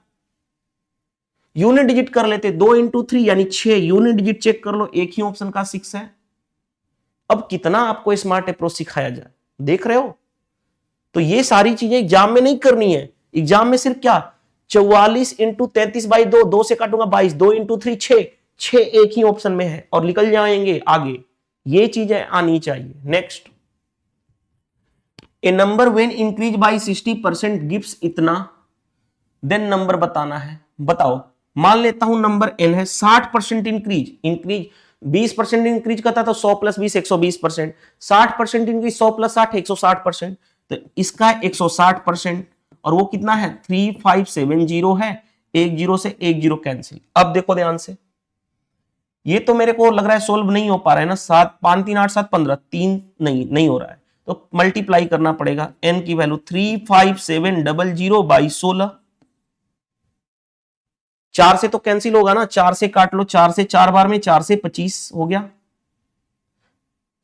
यूनिट डिजिट कर लेते। 2 इंटू 3 यानी 6, यूनिट डिजिट चेक कर लो, एक ही ऑप्शन का 6 है। अब कितना आपको स्मार्ट अप्रोच सिखाया जाए, देख रहे हो? तो ये सारी चीजें एग्जाम में नहीं करनी है। एग्जाम में सिर्फ क्या, 44 इंटू 33 बाई 2, 2 से काटूंगा 22, 2 इंटू 3 6, 6 एक ही ऑप्शन में है और निकल जाएंगे आगे। ये चीजें आनी चाहिए। Next, A number when increase by 60% gives इतना, देन नंबर बताना है। बताओ, मान लेता हूं नंबर n है, 60% इंक्रीज 20% इंक्रीज करता तो 100 प्लस 20 120%, 60% इंक्रीज 100 प्लस 60 160%, तो इसका 160%। और वो कितना है? 3570 है। एक जीरो से एक जीरो कैंसिल। अब देखो ध्यान से, ये तो मेरे को लग रहा है सोल्व नहीं हो पा रहा है ना। 7 5 3 8 7 15, 3 नहीं हो रहा है, तो मल्टीप्लाई करना पड़ेगा। n की वैल्यू 35700 बाई 16। 4 से तो कैंसिल होगा ना, 4 से काट लो, 4 से 4 बार में 4 से 25 हो गया,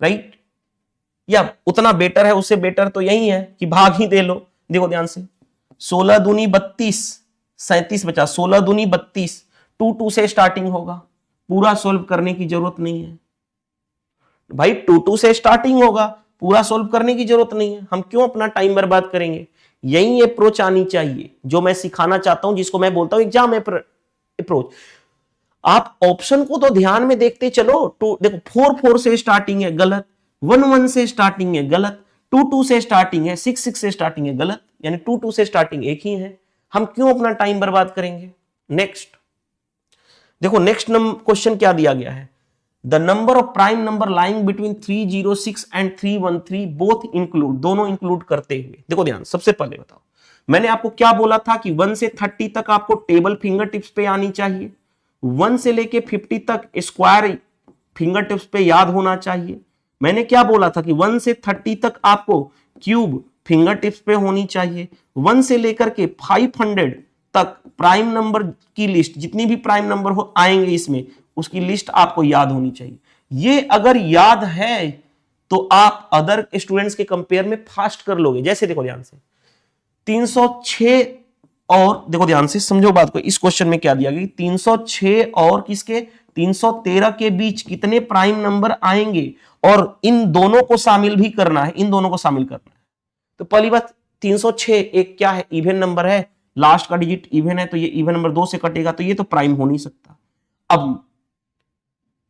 राइट? या उतना बेटर है, उससे बेटर तो यही है कि भाग ही दे लो। देखो ध्यान से, 16 दूनी 32, 37 बचा, 16 दूनी 32, 2 से स्टार्टिंग होगा। पूरा सोल्व करने की जरूरत नहीं है भाई, 2 से स्टार्टिंग होगा, पूरा सोल्व करने की जरूरत नहीं है। हम क्यों अपना टाइम बर्बाद करेंगे? यही अप्रोच आनी चाहिए जो मैं सिखाना चाहता हूं, जिसको मैं बोलता हूं एग्जाम अप्रोच। आप ऑप्शन को तो ध्यान में देखते चलो। देखो, 4 से स्टार्टिंग है, गलत। 1 से स्टार्टिंग है, गलत। 2 से स्टार्टिंग है, 6 से स्टार्टिंग है, गलत। यानी 2 से स्टार्टिंग एक ही है। हम क्यों अपना टाइम बर्बाद करेंगे? नेक्स्ट देखो, नेक्स्ट क्वेश्चन क्या दिया गया है? The number of prime number lying between 306 and 313 both include, दोनों इंक्लूड करते हुए। देखो ध्यान, सबसे पहले बताओ, मैंने आपको क्या बोला था कि 1 से 30 तक आपको टेबल फिंगर टिप्स पे आनी चाहिए, 1 से लेके 50 तक स्क्वायर फिंगर टिप्स पे याद होना चाहिए। मैंने क्या बोला था कि 1 से 30 तक आपको क्यूब फिंगर टिप्स पे होनी चाहिए, 1 से लेकर के 500 तक प्राइम नंबर की लिस्ट, जितनी भी प्राइम नंबर हो आएंगे इसमें, उसकी लिस्ट आपको याद होनी चाहिए। ये अगर याद है तो आप अदर स्टूडेंट्स के कंपेयर में फास्ट कर लोगे। जैसे देखो ध्यान से, 306 और, देखो ध्यान से समझो बात को, इस क्वेश्चन में क्या दिया गया, 306 और किसके, 313 के बीच कितने प्राइम नंबर आएंगे, और इन दोनों को शामिल भी करना है, इन दोनों को शामिल करना है। तो पहली बात, 306 एक क्या है, इवन नंबर है, लास्ट का डिजिट इवन है, तो ये इवन नंबर 2 से कटेगा, तो ये तो प्राइम हो नहीं सकता।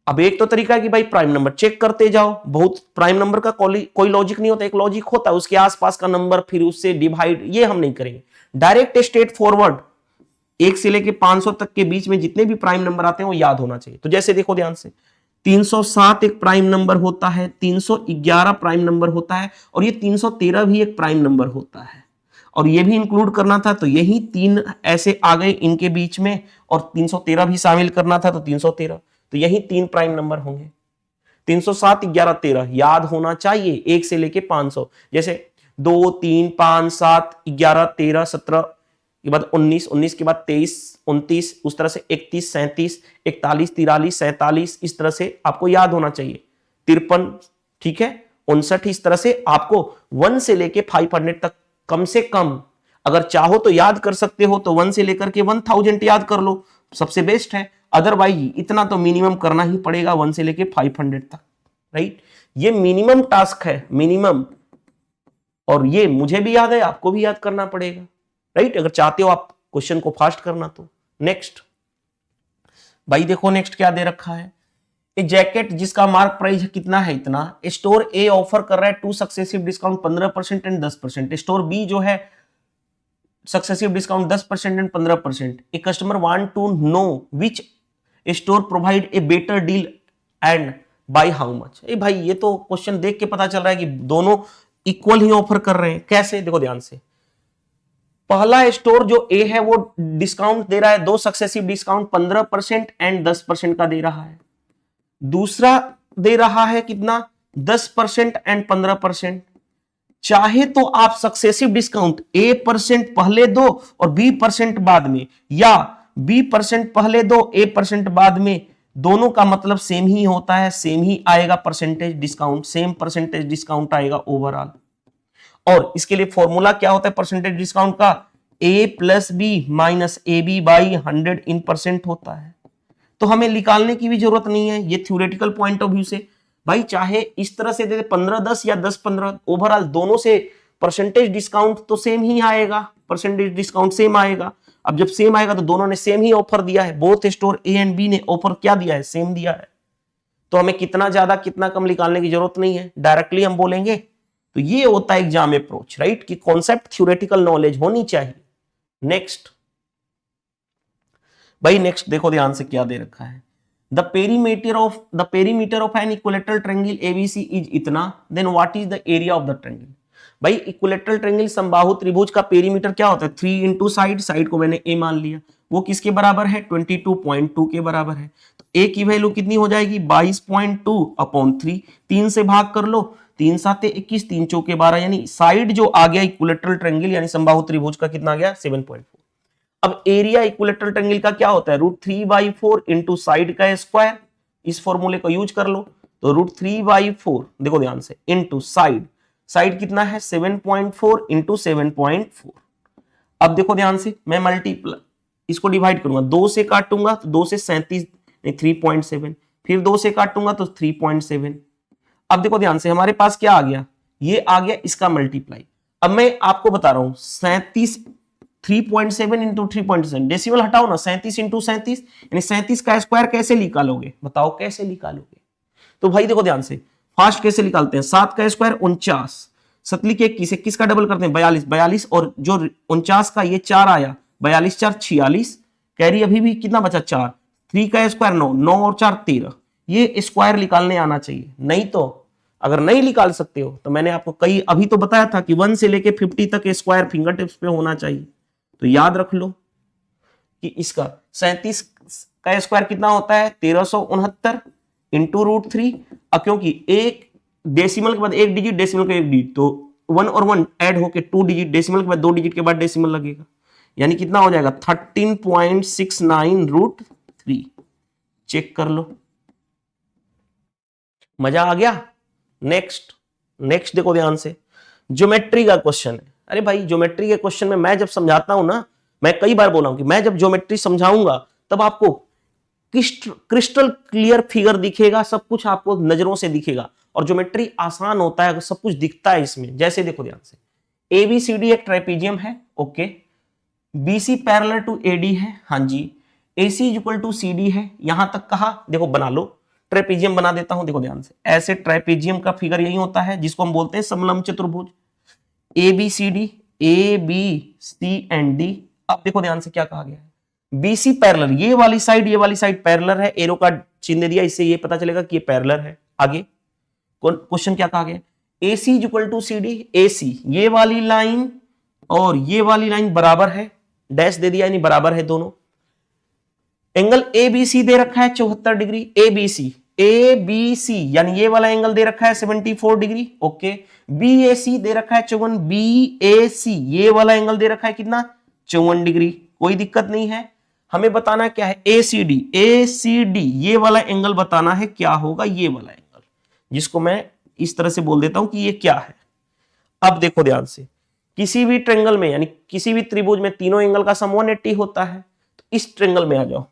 अब एक तो तरीका है कि भाई प्राइम नंबर चेक करते जाओ, बहुत प्राइम नंबर का कोई लॉजिक नहीं होता, एक लॉजिक होता है उसके आसपास का नंबर फिर उससे डिवाइड, ये हम नहीं करेंगे। डायरेक्ट स्ट्रेट फॉरवर्ड 1 से लेके 500 तक के बीच में जितने भी प्राइम नंबर आते हैं वो याद होना चाहिए। तो जैसे देखो ध्यान से, 307 एक प्राइम नंबर होता है, 311 प्राइम नंबर होता है, और ये 313 भी एक प्राइम नंबर होता है, और ये भी इंक्लूड करना था, तो यही 3 ऐसे आ गए इनके बीच में, और 313 भी शामिल करना था, तो 313, तो यही 3 प्राइम नंबर होंगे। 307 11 13 याद होना चाहिए, 1 से लेके 500। जैसे 2 3 5 7 11 13 17 के बाद 19, 19 के बाद 23 29, उस तरह से 31 37 41 43 47, इस तरह से आपको याद होना चाहिए। 53, ठीक है, 59, इस तरह से आपको 1 से लेके 500 तक कम से कम, अगर चाहो तो याद कर सकते हो, तो 1 से लेकर के 1000 याद कर लो, सबसे बेस्ट है। अदरवाइज इतना तो मिनिमम करना ही पड़ेगा 1 से लेके 500 तक, राइट? ये मिनिमम टास्क है, मिनिमम, और ये मुझे भी याद है, आपको भी याद करना पड़ेगा, राइट? अगर चाहते हो आप क्वेश्चन को फास्ट करना तो। नेक्स्ट भाई देखो, नेक्स्ट क्या दे रखा है, ए जैकेट जिसका मार्क प्राइस कितना है इतना, स्टोर ए ऑफर कर रहा है 2 successive discount 15% and 10%, store B जो है successive discount 10% and 15%। A customer want to know which store provide a better deal and buy how much. ए भाई ये तो क्वेश्चन देख के पता चल रहा है कि दोनों इक्वल ही ऑफर कर रहे हैं। कैसे, देखो ध्यान से। पहला स्टोर जो ए है वो डिस्काउंट दे रहा है, 2 सक्सेसिव डिस्काउंट 15% एंड 10% का दे रहा है। दूसरा दे रहा है कितना, 10% एंड 15%। चाहे तो आप सक्सेसिव डिस्काउंट A% पहले दो और B% बाद में, या B% पहले दो A% बाद में, दोनों का मतलब सेम ही होता है, सेम ही आएगा percentage discount, same percentage discount आएगा ओवरऑल। और इसके लिए फॉर्मूला क्या होता है परसेंटेज डिस्काउंट का, A plus B minus AB by 100 in percent होता है। तो हमें निकालने की भी जरूरत नहीं है, ये थ्योरेटिकल पॉइंट ऑफ व्यू से भाई चाहे इस तरह से दे 15-10 या 10-15, ओवरऑल दोनों से परसेंटेज डिस्काउंट तो सेम ही आएगा, परसेंटेज डिस्काउंट सेम आएगा। अब जब सेम आएगा तो दोनों ने सेम ही ऑफर दिया है, both store A and B ने ऑफर क्या दिया है, सेम दिया है। तो हमें कितना ज्यादा कितना कम निकालने की जरूरत नहीं है, डायरेक्टली हम बोलेंगे। तो ये होता है एग्जाम अप्रोच, राइट, कि कॉन्सेप्ट थ्योरेटिकल नॉलेज होनी चाहिए। नेक्स्ट भाई, नेक्स्ट देखो ध्यान से क्या दे रखा है, the perimeter of an equilateral triangle ABC is इतना, then what is the area of the triangle. भाई इक्विलेटरल ट्रायंगल समबाहु त्रिभुज का पेरीमीटर क्या होता है, 3 इंटू साइड को मैंने ए मान लिया, वो किसके बराबर है, 22.2 के बराबर है। तो ए की वैल्यू कितनी हो जाएगी, 22.2 अपॉन 3, 3 से भाग कर लो, 3 साते 21, 3 चौके 12, यानी साइड जो आ गया इक्विलेटरल ट्रायंगल यानी समबाहु त्रिभुज का कितना आ गया, 7.4। अब एरिया इक्विलेटरल ट्रायंगल का क्या होता है, √3/4 इंटू साइड का स्क्वायर, इस फॉर्मूले को यूज कर लो। तो √3/4 देखो ध्यान से इंटू साइड कितना है, 7.4 इंटू 7.4। अब देखो ध्यान से, मैं मल्टीप्लाई इसको डिवाइड करूंगा, 2 से काटूंगा तो 2 से 37 3.7, फिर 2 से काटूंगा तो 3.7। अब देखो ध्यान से, हमारे पास क्या आ गया, ये आ गया इसका मल्टीप्लाई। अब मैं आपको बता रहा हूं 37 3.7 इंटू 3.7, डेसिमल हटाओ ना, 37 इंटू 37 यानी 37 का स्क्वायर कैसे निकालोगे, बताओ कैसे निकालोगे। तो भाई देखो ध्यान से, फास्ट कैसे निकालते हैं, 7 का स्क्वायर 49, 7 के 21 का डबल करते हैं 42, और जो 49 का ये 4 आया, 42 4 46, कैरी अभी भी कितना बचा 4, 3 का स्क्वायर 9 और 4 13, ये स्क्वायर निकालने आना चाहिए। नहीं तो अगर नहीं निकाल सकते हो तो मैंने आपको अभी तो बताया था कि 1 से लेके 50 तक स्क्वायर फिंगर टिप्स पे होना चाहिए। तो याद रख लो कि इसका 37 का स्क्वायर कितना होता है, 1369 इंटू √3। क्योंकि एक डेसिमल के बाद एक डिजिट, डेसिमल का एक डिजिट, तो 1 और 1 ऐड होके 2 डिजिट, डेसिमल के बाद 2 डिजिट के बाद डेसिमल लगेगा, यानी कितना हो जाएगा 13.69 √3। चेक कर लो, मजा आ गया। नेक्स्ट देखो ध्यान से, ज्योमेट्री का क्वेश्चन है। अरे भाई ज्योमेट्री के क्वेश्चन में मैं जब समझाता हूं ना, मैं कई बार बोला हूं कि मैं जब ज्योमेट्री समझाऊंगा तब आपको क्रिस्टल क्लियर फिगर दिखेगा, सब कुछ आपको नजरों से दिखेगा। और ज्योमेट्री आसान होता है, सब कुछ दिखता है इसमें। जैसे देखो ध्यान से, ABCD एक ट्राइपेजियम है, okay, BC parallel to AD है, हाँ जी, AC इक्वल टू CD है, यहां तक कहा। देखो बना लो, ट्राइपेजियम बना देता हूं, देखो ध्यान से, ऐसे ट्राइपेजियम का फिगर यही होता है जिसको हम बोलते हैं समलंब चतुर्भुज, ABCD ABC एंड D। अब देखो ध्यान से क्या कहा गया है, BC पैरेलल, ये वाली साइड पैरेलल है, एरो का चिन्ह दे दिया, इससे ये पता चलेगा कि ये पैरेलल है। आगे क्वेश्चन क्या कहा गया, AC equal to CD, AC ये वाली लाइन और ये वाली लाइन बराबर है, डैश दे दिया यानी बराबर है दोनों। एंगल ABC दे रखा है 74 डिग्री, ABC यानी ये वाला एंगल दे रखा है 74 डिग्री, ओके। BAC दे रखा है 54, BAC ये वाला एंगल दे रखा है कितना, 54 डिग्री, कोई दिक्कत नहीं है। हमें बताना क्या है, ACD ये वाला एंगल बताना है क्या होगा, ये वाला एंगल, जिसको मैं इस तरह से बोल देता हूं कि ये क्या है। अब देखो ध्यान से, किसी भी ट्रायंगल में यानी किसी भी त्रिभुज में तीनों एंगल का सम 180 होता है। तो इस ट्रायंगल में आ जाओ,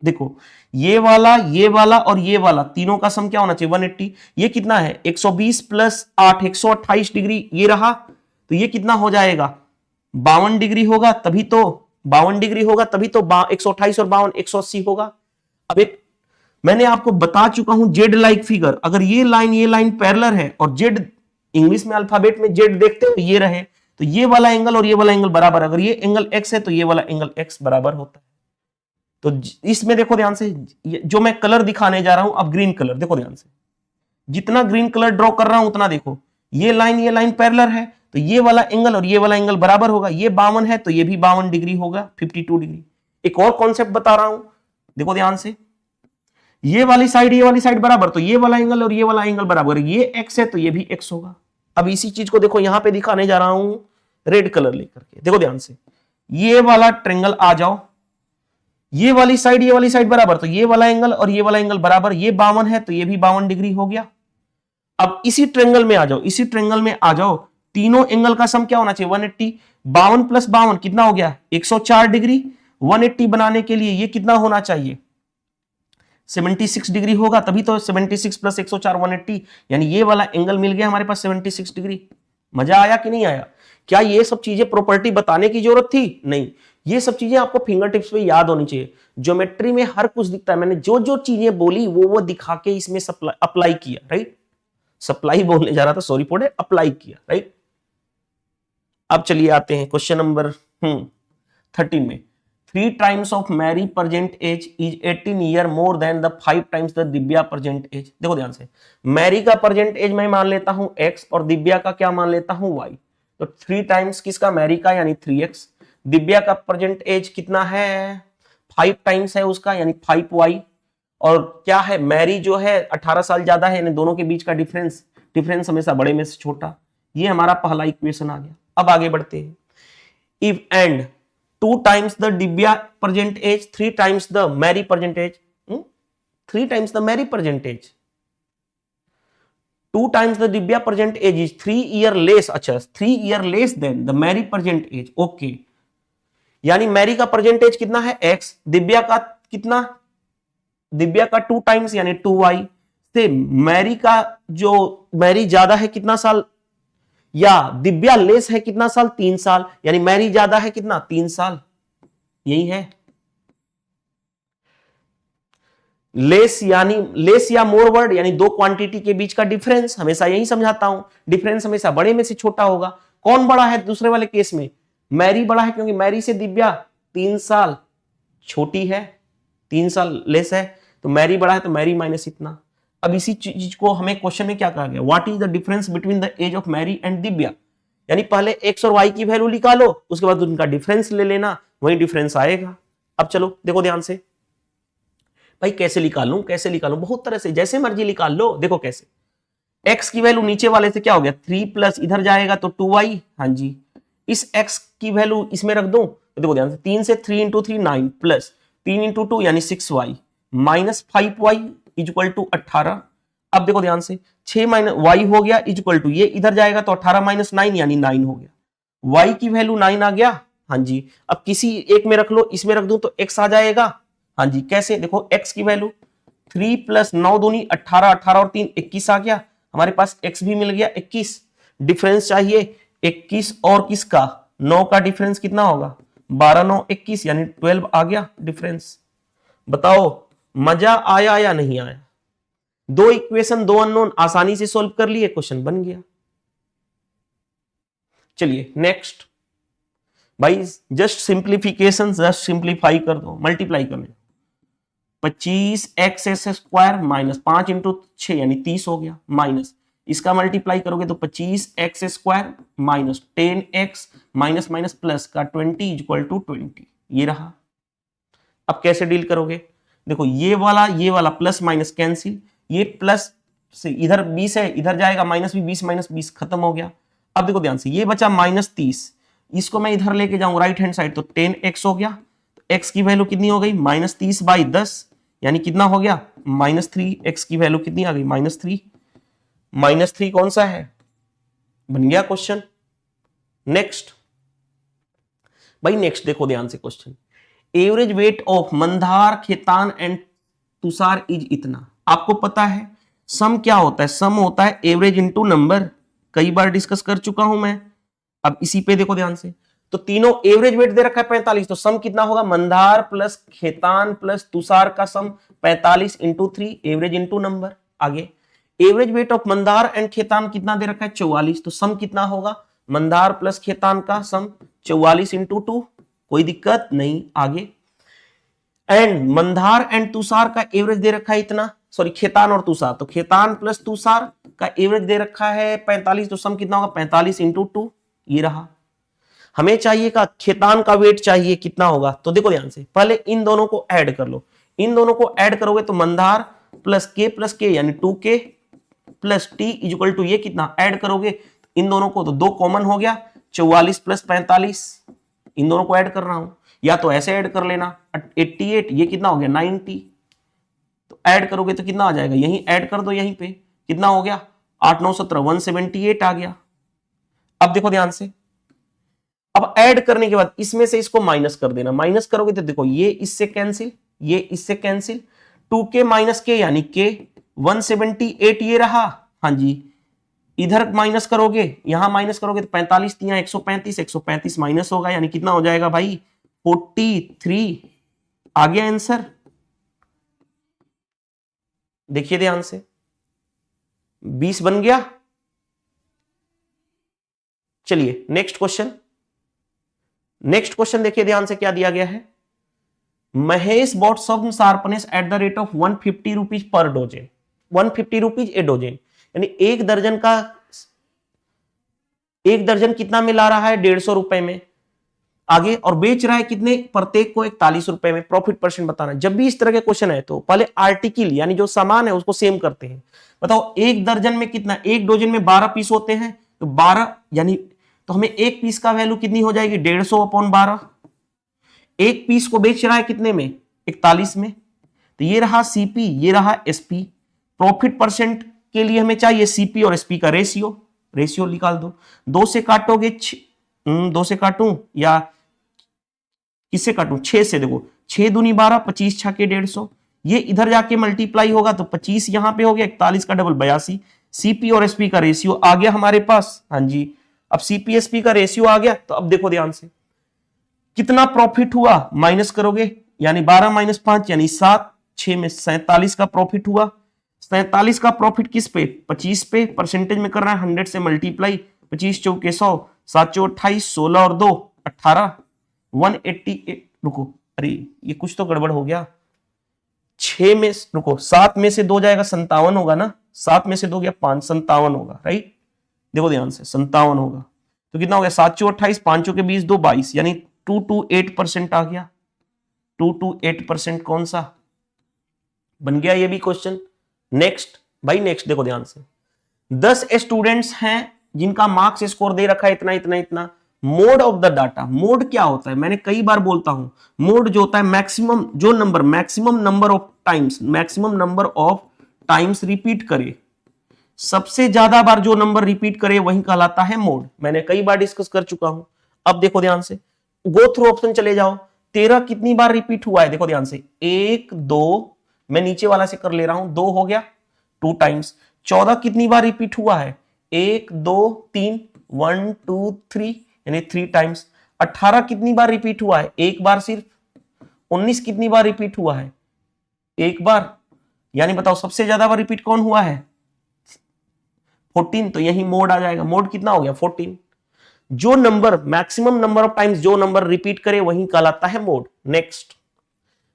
देखो ये वाला और ये वाला तीनों का सम क्या होना चाहिए, 180। ये कितना है, 120 प्लस 8 128 डिग्री ये रहा, तो ये कितना हो जाएगा, 52 डिग्री होगा, तभी तो 52 डिग्री होगा, तभी तो 128 और 52 180 होगा। अब एक मैंने आपको बता चुका हूं जेड लाइक फिगर, अगर ये लाइन पैरेलल है और जेड इंग्लिश में अल्फाबेट में जेड देखते हो ये रहे, तो ये वाला एंगल और ये वाला एंगल बराबर, अगर ये एंगल एक्स है तो ये वाला एंगल एक्स बराबर होता है। तो इसमें देखो ध्यान से, जो मैं कलर दिखाने जा रहा हूं अब ग्रीन कलर, देखो ध्यान से, जितना ग्रीन कलर ड्रॉ कर रहा हूं उतना देखो, ये लाइन पैरेलल है तो ये वाला एंगल और ये वाला एंगल बराबर होगा, ये 52 है तो ये भी 52 डिग्री होगा, 52 डिग्री। एक और कॉन्सेप्ट बता रहा हूं, देखो ध्यान से, ये वाली साइड बराबर, तो ये वाला एंगल और ये वाला एंगल बराबर, ये एक्स है तो ये भी एक्स होगा। अब इसी चीज को देखो यहां पे दिखाने जा रहा हूं रेड कलर लेकर के, देखो ध्यान से, ये वाला ट्रायंगल आ जाओ, ये वाली साइड बराबर, तो ये वाला एंगल और ये वाला एंगल बराबर, ये 52 है तो ये भी 52 डिग्री हो गया। अब इसी ट्रायंगल में आ जाओ, तीनों एंगल का सम क्या होना चाहिए 180, 52 प्लस 52 कितना हो गया 104 डिग्री, 180 बनाने के लिए ये कितना होना चाहिए 76 डिग्री होगा, तभी तो 76 प्लस 104 180, यानी ये वाला एंगल मिल गया हमारे पास 76 डिग्री। मजा आया कि नहीं आया? क्या ये सब चीजें प्रॉपर्टी बताने की जरूरत थी? नहीं, ये सब चीजें आपको फिंगर टिप्स पे याद होनी चाहिए। ज्योमेट्री में हर कुछ दिखता है, मैंने जो जो चीजें बोली वो दिखा के इसमें अप्लाई किया, राइट? सप्लाई बोलने जा रहा था, सॉरी फॉर अप्लाई किया, राइट? अब चलिए आते हैं क्वेश्चन नंबर 13 में। 3 times of Mary present age is 18 year more than the 5 times the Divya present age। देखो ध्यान से, मैरी का present age मैं मान लेता हूं x और दिव्या का क्या मान लेता हूं y। तो 3 times किसका, मैरी का, यानी 3x। दिव्या का present age कितना है 5 times है उसका, यानी 5y। और क्या है, मैरी जो है 18 साल ज्यादा है, यानी दोनों के बीच का डिफरेंस हमेशा बड़े में से छोटा। ये हमारा पहला इक्वेशन आ गया। अब आगे बढ़ते हैं। If and 2 times the Divya present age, 3 times the Mary present age, 3 times the Mary present age, 2 times the Divya present age is 3 year less, अच्छा 3 year less than the Mary present age, okay. यानी Mary का present age कितना है x, Divya का कितना, दिव्या का 2 times यानी 2y से मैरी का, जो मैरी ज्यादा है कितना साल, या दिव्या लेस है कितना साल 3 साल, यानी मैरी ज्यादा है कितना 3 साल, यही है। लेस या मोर वर्ड, यानी दो क्वांटिटी के बीच का डिफरेंस, हमेशा यही समझाता हूं, डिफरेंस हमेशा बड़े में से छोटा होगा। कौन बड़ा है दूसरे वाले केस में, मैरी बड़ा है, क्योंकि मैरी से दिव्या 3 साल छोटी है, 3 साल लेस है, तो मैरी बड़ा है तो मैरी माइनस इतना। अब इसी चीज को हमें क्वेश्चन में क्या कहा गया, what is the difference between the age of Mary and Divya, यानी पहले एक्स और वाई की वैल्यू निकालो, उसके बाद उनका डिफरेंस ले लेना, वही डिफरेंस आएगा। अब चलो देखो ध्यान से, भाई कैसे निकालूं, बहुत तरह से, जैसे मर्जी निकाल लो। देखो कैसे, x की वैल्यू नीचे वाले से क्या हो गया 3 प्लस इधर जाएगा तो 2y, हाँ जी, इस x की वैल्यू इसमें रख दूं तो देखो ध्यान से, 3 से 3 इंटू 3 9 प्लस 3 इंटू 2 यानी 6y minus 5y equal to 18। अब देखो ध्यान से, 6 माइनस y हो गया इक्वल टू, ये इधर जाएगा तो 18 माइनस 9 यानी 9 हो गया, y की वैल्यू 9 आ गया, हाँ जी। अब किसी एक में रख लो, इसमें रख दूं तो x आ जाएगा, हाँ जी। कैसे, देखो x की वैल्यू 3 प्लस 9 दूनी 18, 18 और 3 21 आ गया, हमारे पास x भी मिल गया 21। डिफरेंस चाहिए 21 और किसका 9 का डिफरेंस कितना होगा 12 9 21 यानी 12 आ गया डिफरेंस। बताओ मजा आया या नहीं आया? दो इक्वेशन दो अननोन आसानी से सॉल्व कर लिए, क्वेश्चन बन गया। चलिए नेक्स्ट, भाई जस्ट सिंप्लीफिकेशन, जस्ट सिंप्लीफाई कर दो, मल्टीप्लाई करने 25x² माइनस 5 इंटू 6 यानी 30 हो गया, माइनस इसका मल्टीप्लाई करोगे तो 25x² minus 10x minus minus plus का 20 इक्वल टू 20, ये रहा। अब कैसे डील करोगे, देखो ये वाला प्लस माइनस कैंसिल, ये प्लस से इधर 20 है, इधर जाएगा माइनस भी 20 माइनस 20 खत्म हो गया। अब देखो ध्यान से, ये बचा माइनस 30, इसको मैं इधर लेके जाऊं राइट हैंड साइड तो 10x हो गया, तो x की वैल्यू कितनी हो गई माइनस 30 बाई 10 यानी कितना हो गया माइनस 3, x की वैल्यू कितनी आ गई माइनस 3, माइनस 3 कौन सा है, बन गया क्वेश्चन। नेक्स्ट भाई, नेक्स्ट देखो ध्यान से question, average weight of Mandar, Khetan and Tushar is इतना। आपको पता है सम क्या होता है, सम होता है एवरेज इनटू नंबर, कई बार डिस्कस कर चुका हूं मैं। अब इसी पे देखो ध्यान से, तो तीनों एवरेज वेट दे रखा है 45, तो सम कितना होगा मंदार प्लस खेतान प्लस तुषार का sum 45 into 3, average into number. आगे average weight of Mandar and Khetan कितना दे रखा है 44, तो सम कितना होगा मंदार प्लस खेतान का सम 44 इंटू 2, कोई दिक्कत नहीं। आगे एंड मंदार एंड तुषार का एवरेज दे रखा है इतना, सॉरी खेतान और तुषार, तो खेतान प्लस तुषार का एवरेज दे रखा है 45, तो सम कितना होगा 45 इंटू 2, ये रहा। हमें चाहिए का खेतान का वेट चाहिए कितना होगा, तो देखो ध्यान से पहले इन दोनों को ऐड कर लो, इन दोनों को ऐड करोगे तो मंदार प्लस के यानी 2k plus T equal to ये कितना ऐड करोगे इन दोनों को, तो 2 कॉमन हो गया 44 प्लस 45, इन दोनों को ऐड कर रहा हूं, या तो ऐसे ऐड कर लेना 88, ये कितना हो गया 90, तो ऐड करोगे तो कितना आ जाएगा, यहीं ऐड कर दो, यहीं पे कितना हो गया 8 9 17 178 आ गया। अब देखो ध्यान से, अब ऐड करने के बाद इसमें से इसको माइनस कर देना, माइनस करोगे तो देखो ये इससे कैंसिल, ये इससे कैंसिल, 2k माइनस के यानी k 178 ये रहा, हाँ जी, इधर माइनस करोगे यहां माइनस करोगे तो 45 3 135, 135 माइनस होगा यानी कितना हो जाएगा भाई 43। आ गया आंसर, देखिए ध्यान से 20 बन गया। चलिए नेक्स्ट क्वेश्चन, नेक्स्ट क्वेश्चन देखिए ध्यान से क्या दिया गया है, Mahesh bought some sharpness at the rate of 150 rupees per dozen, 150 rupees ए डोजेन, यानी एक दर्जन कितना में ला रहा है 150 रुपए में, आगे और बेच रहा है कितने प्रत्येक को 41 रुपए में, प्रॉफिट परसेंट बताना। जब भी इस तरह के क्वेश्चन है तो पहले आर्टिकल यानी जो सामान है उसको सेम करते हैं। बताओ एक दर्जन में कितना, एक डोजन में 12 पीस होते हैं, तो 12 यानी तो हमें एक पीस का वैल्यू कितनी हो जाएगी 150/12, एक पीस को बेच रहा है कितने में 41 में, तो ये रहा सीपी ये रहा एसपी। प्रॉफिट परसेंट के लिए हमें चाहिए सीपी और एसपी का रेशियो निकाल दो, 2 से काटोगे 2 से काटूं या किससे काटूं 6 से, देखो 6 दूनी 12, 25 छके 150, ये इधर जाके मल्टीप्लाई होगा तो 25 यहां पे हो गया, 41 का डबल 82, सीपी और एसपी का रेशियो आ गया हमारे पास, हाँ जी। अब सीपीएसपी का रेशियो आ गया, तो अब देखो ध्यान से कितना प्रॉफिट हुआ, माइनस करोगे यानी 12 माइनस 5 यानी 7, 6 में 47 का प्रॉफिट हुआ। 47 का प्रॉफिट किस पे 25 पे, परसेंटेज में कर रहा है 100 से मल्टीप्लाई, 25 चौके 100, 7 चौ 28, 16 और 2 18, 188, रुको अरे ये कुछ तो गड़बड़ हो गया, 6 में रुको 7 में से 2 जाएगा 57 होगा ना, 7 में से 2 गया 5, 57 होगा, राइट। देखो ध्यान से 57 होगा, तो कितना हो गया 7 चौ 28, 5 चौ के 20, 2 22, यानी 228% आ गया। 228% कौन सा बन गया, ये भी क्वेश्चन। नेक्स्ट भाई नेक्स्ट देखो ध्यान से, 10 स्टूडेंट्स हैं जिनका मार्क्स स्कोर दे रखा है इतना इतना इतना, mode of the data, mode क्या होता है मैंने कई बार बोलता हूं, मोड जो होता है मैक्सिमम जो number, maximum number of times repeat करे, सबसे ज्यादा बार जो नंबर रिपीट करे वही कहलाता है मोड, मैंने कई बार डिस्कस कर चुका हूं। अब देखो ध्यान से गो थ्रू ऑप्शन चले जाओ, 13 कितनी बार रिपीट हुआ है, देखो ध्यान से 1 2, मैं नीचे वाला से कर ले रहा हूं, 2 हो गया 2 टाइम्स। 14 कितनी बार रिपीट हुआ है 1 2 3, 1 2 3 यानी 3 टाइम्स। 18 कितनी बार रिपीट हुआ है एक बार सिर्फ। 19 कितनी बार रिपीट हुआ है एक बार, यानी बताओ सबसे ज्यादा बार रिपीट कौन हुआ है 14, तो यही मोड आ जाएगा, मोड कितना हो गया 14। जो number maximum number of times जो नंबर रिपीट करे वही कहलाता है मोड। नेक्स्ट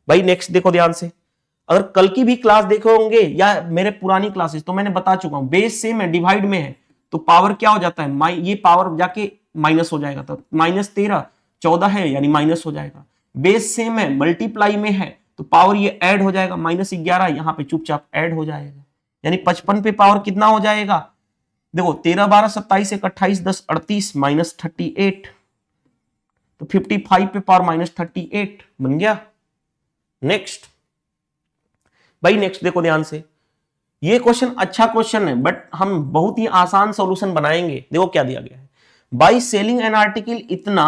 भाई नेक्स्ट देखो ध्यान से, अगर कल की भी क्लास देखे होंगे या मेरे पुरानी क्लासेस तो मैंने बता चुका हूं, बेस सेम है डिवाइड में है तो पावर क्या हो जाता है, ये पावर जाके माइनस हो जाएगा, तो -13 14 है यानी माइनस हो जाएगा। बेस सेम है मल्टीप्लाई में है तो पावर ये ऐड हो जाएगा, -11 यहां पे चुपचाप ऐड हो जाएगा, यानी 55 पे पावर कितना हो जाएगा, देखो 13 12 27 1 28 10 38 -38, तो 55 पे पावर -38 बन गया। नेक्स्ट भाई नेक्स्ट देखो ध्यान से, ये क्वेश्चन अच्छा क्वेश्चन है बट हम बहुत ही आसान सॉल्यूशन बनाएंगे। देखो क्या दिया गया है, बाय सेलिंग एन आर्टिकल इतना